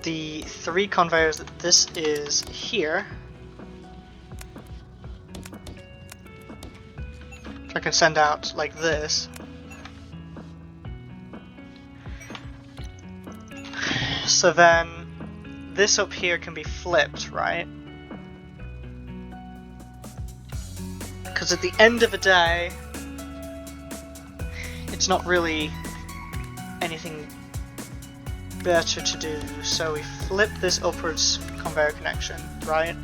the 3 conveyors that this is here, which I can send out like this. So then this up here can be flipped, right? Because at the end of the day, it's not really anything better to do. So we flip this upwards conveyor connection, right?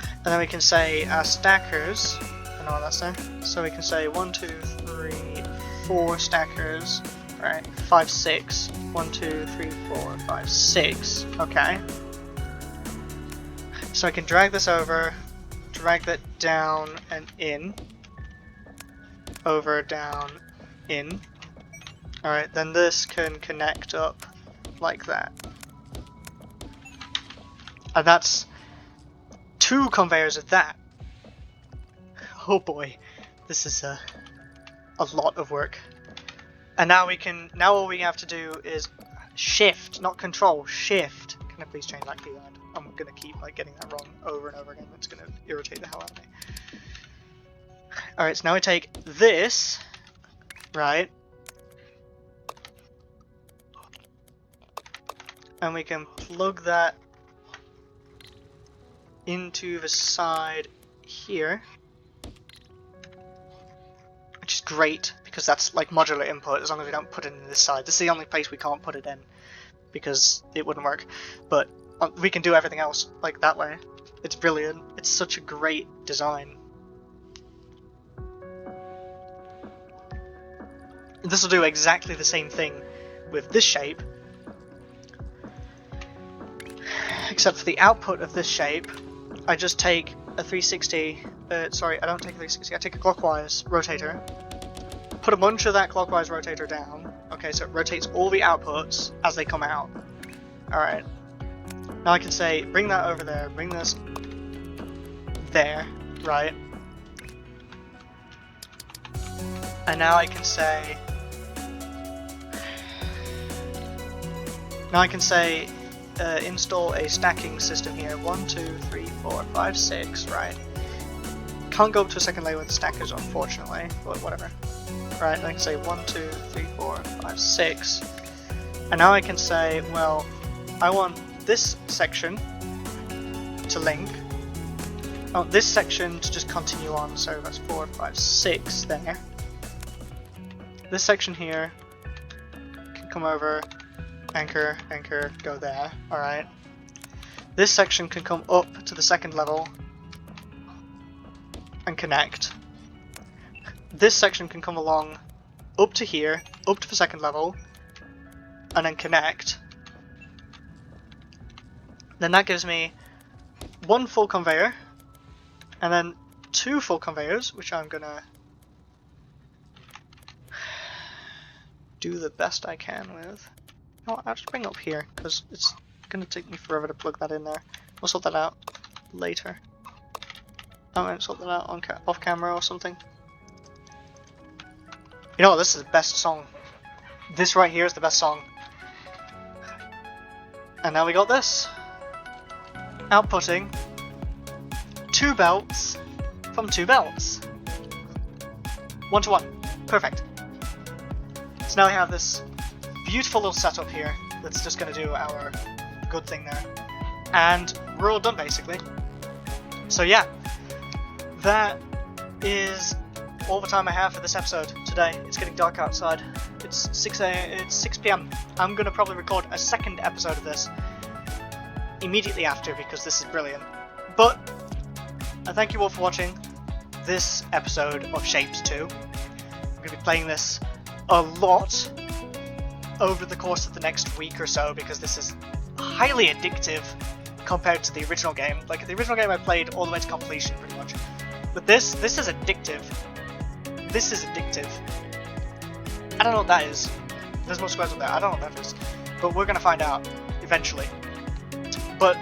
And then we can say our stackers, I know what that's there. So we can say 1, 2, 3, 4 stackers, right? 5, 6. 1, 2, 3, 4, 5, 6. Okay. So I can drag this over, drag that down and in. Over, down, in. Alright, then this can connect up like that. And that's 2 conveyors of that. Oh boy, this is a lot of work. And now all we have to do is shift, not control, shift. Can I please change that keyboard? I'm gonna keep getting that wrong over and over again. It's gonna irritate the hell out of me. Alright, so now we take this, right? And we can plug that into the side here. Which is great, because that's modular input, as long as we don't put it in this side. This is the only place we can't put it in, because it wouldn't work. But we can do everything else, that way. It's brilliant. It's such a great design. This will do exactly the same thing with this shape, except for the output of this shape, I just take a 360, sorry, I don't take a 360, I take a clockwise rotator, put a bunch of that clockwise rotator down, okay, so it rotates all the outputs as they come out. Alright, now I can say, bring that over there, bring this there, right? And now I can say, install a stacking system here. 1, 2, 3, 4, 5, 6, right? Can't go up to a second layer with stackers, unfortunately, but whatever. Right, I can say 1, 2, 3, 4, 5, 6. And now I can say, well, I want this section to link. I want this section to just continue on, so that's 4, 5, 6 there. This section here can come over, anchor, anchor, go there, alright. This section can come up to the second level and connect. This section can come along up to here, up to the second level, and then connect. Then that gives me 1 full conveyor, and then 2 full conveyors, which I'm gonna do the best I can with. No, I'll just bring it up here, because it's going to take me forever to plug that in there. We'll sort that out later. I might sort that out on off camera or something. You know what, this is the best song. This right here is the best song. And now we got this. Outputting 2 belts from 2 belts. 1 to 1. Perfect. So now we have this beautiful little setup here that's just going to do our good thing there. And we're all done basically. So yeah, that is all the time I have for this episode today. It's getting dark outside. It's 6 PM. I'm going to probably record a second episode of this immediately after, because this is brilliant. But I thank you all for watching this episode of Shapez 2. I'm going to be playing this a lot over the course of the next week or so, because this is highly addictive compared to the original game. Like, the original game I played all the way to completion pretty much. But this is addictive. This is addictive. I don't know what that is. There's more squares up there. I don't know what that is. But we're going to find out eventually. But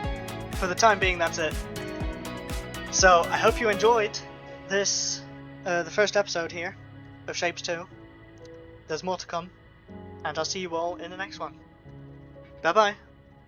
for the time being, that's it. So I hope you enjoyed this, the first episode here of Shapez 2. There's more to come. And I'll see you all in the next one. Bye bye.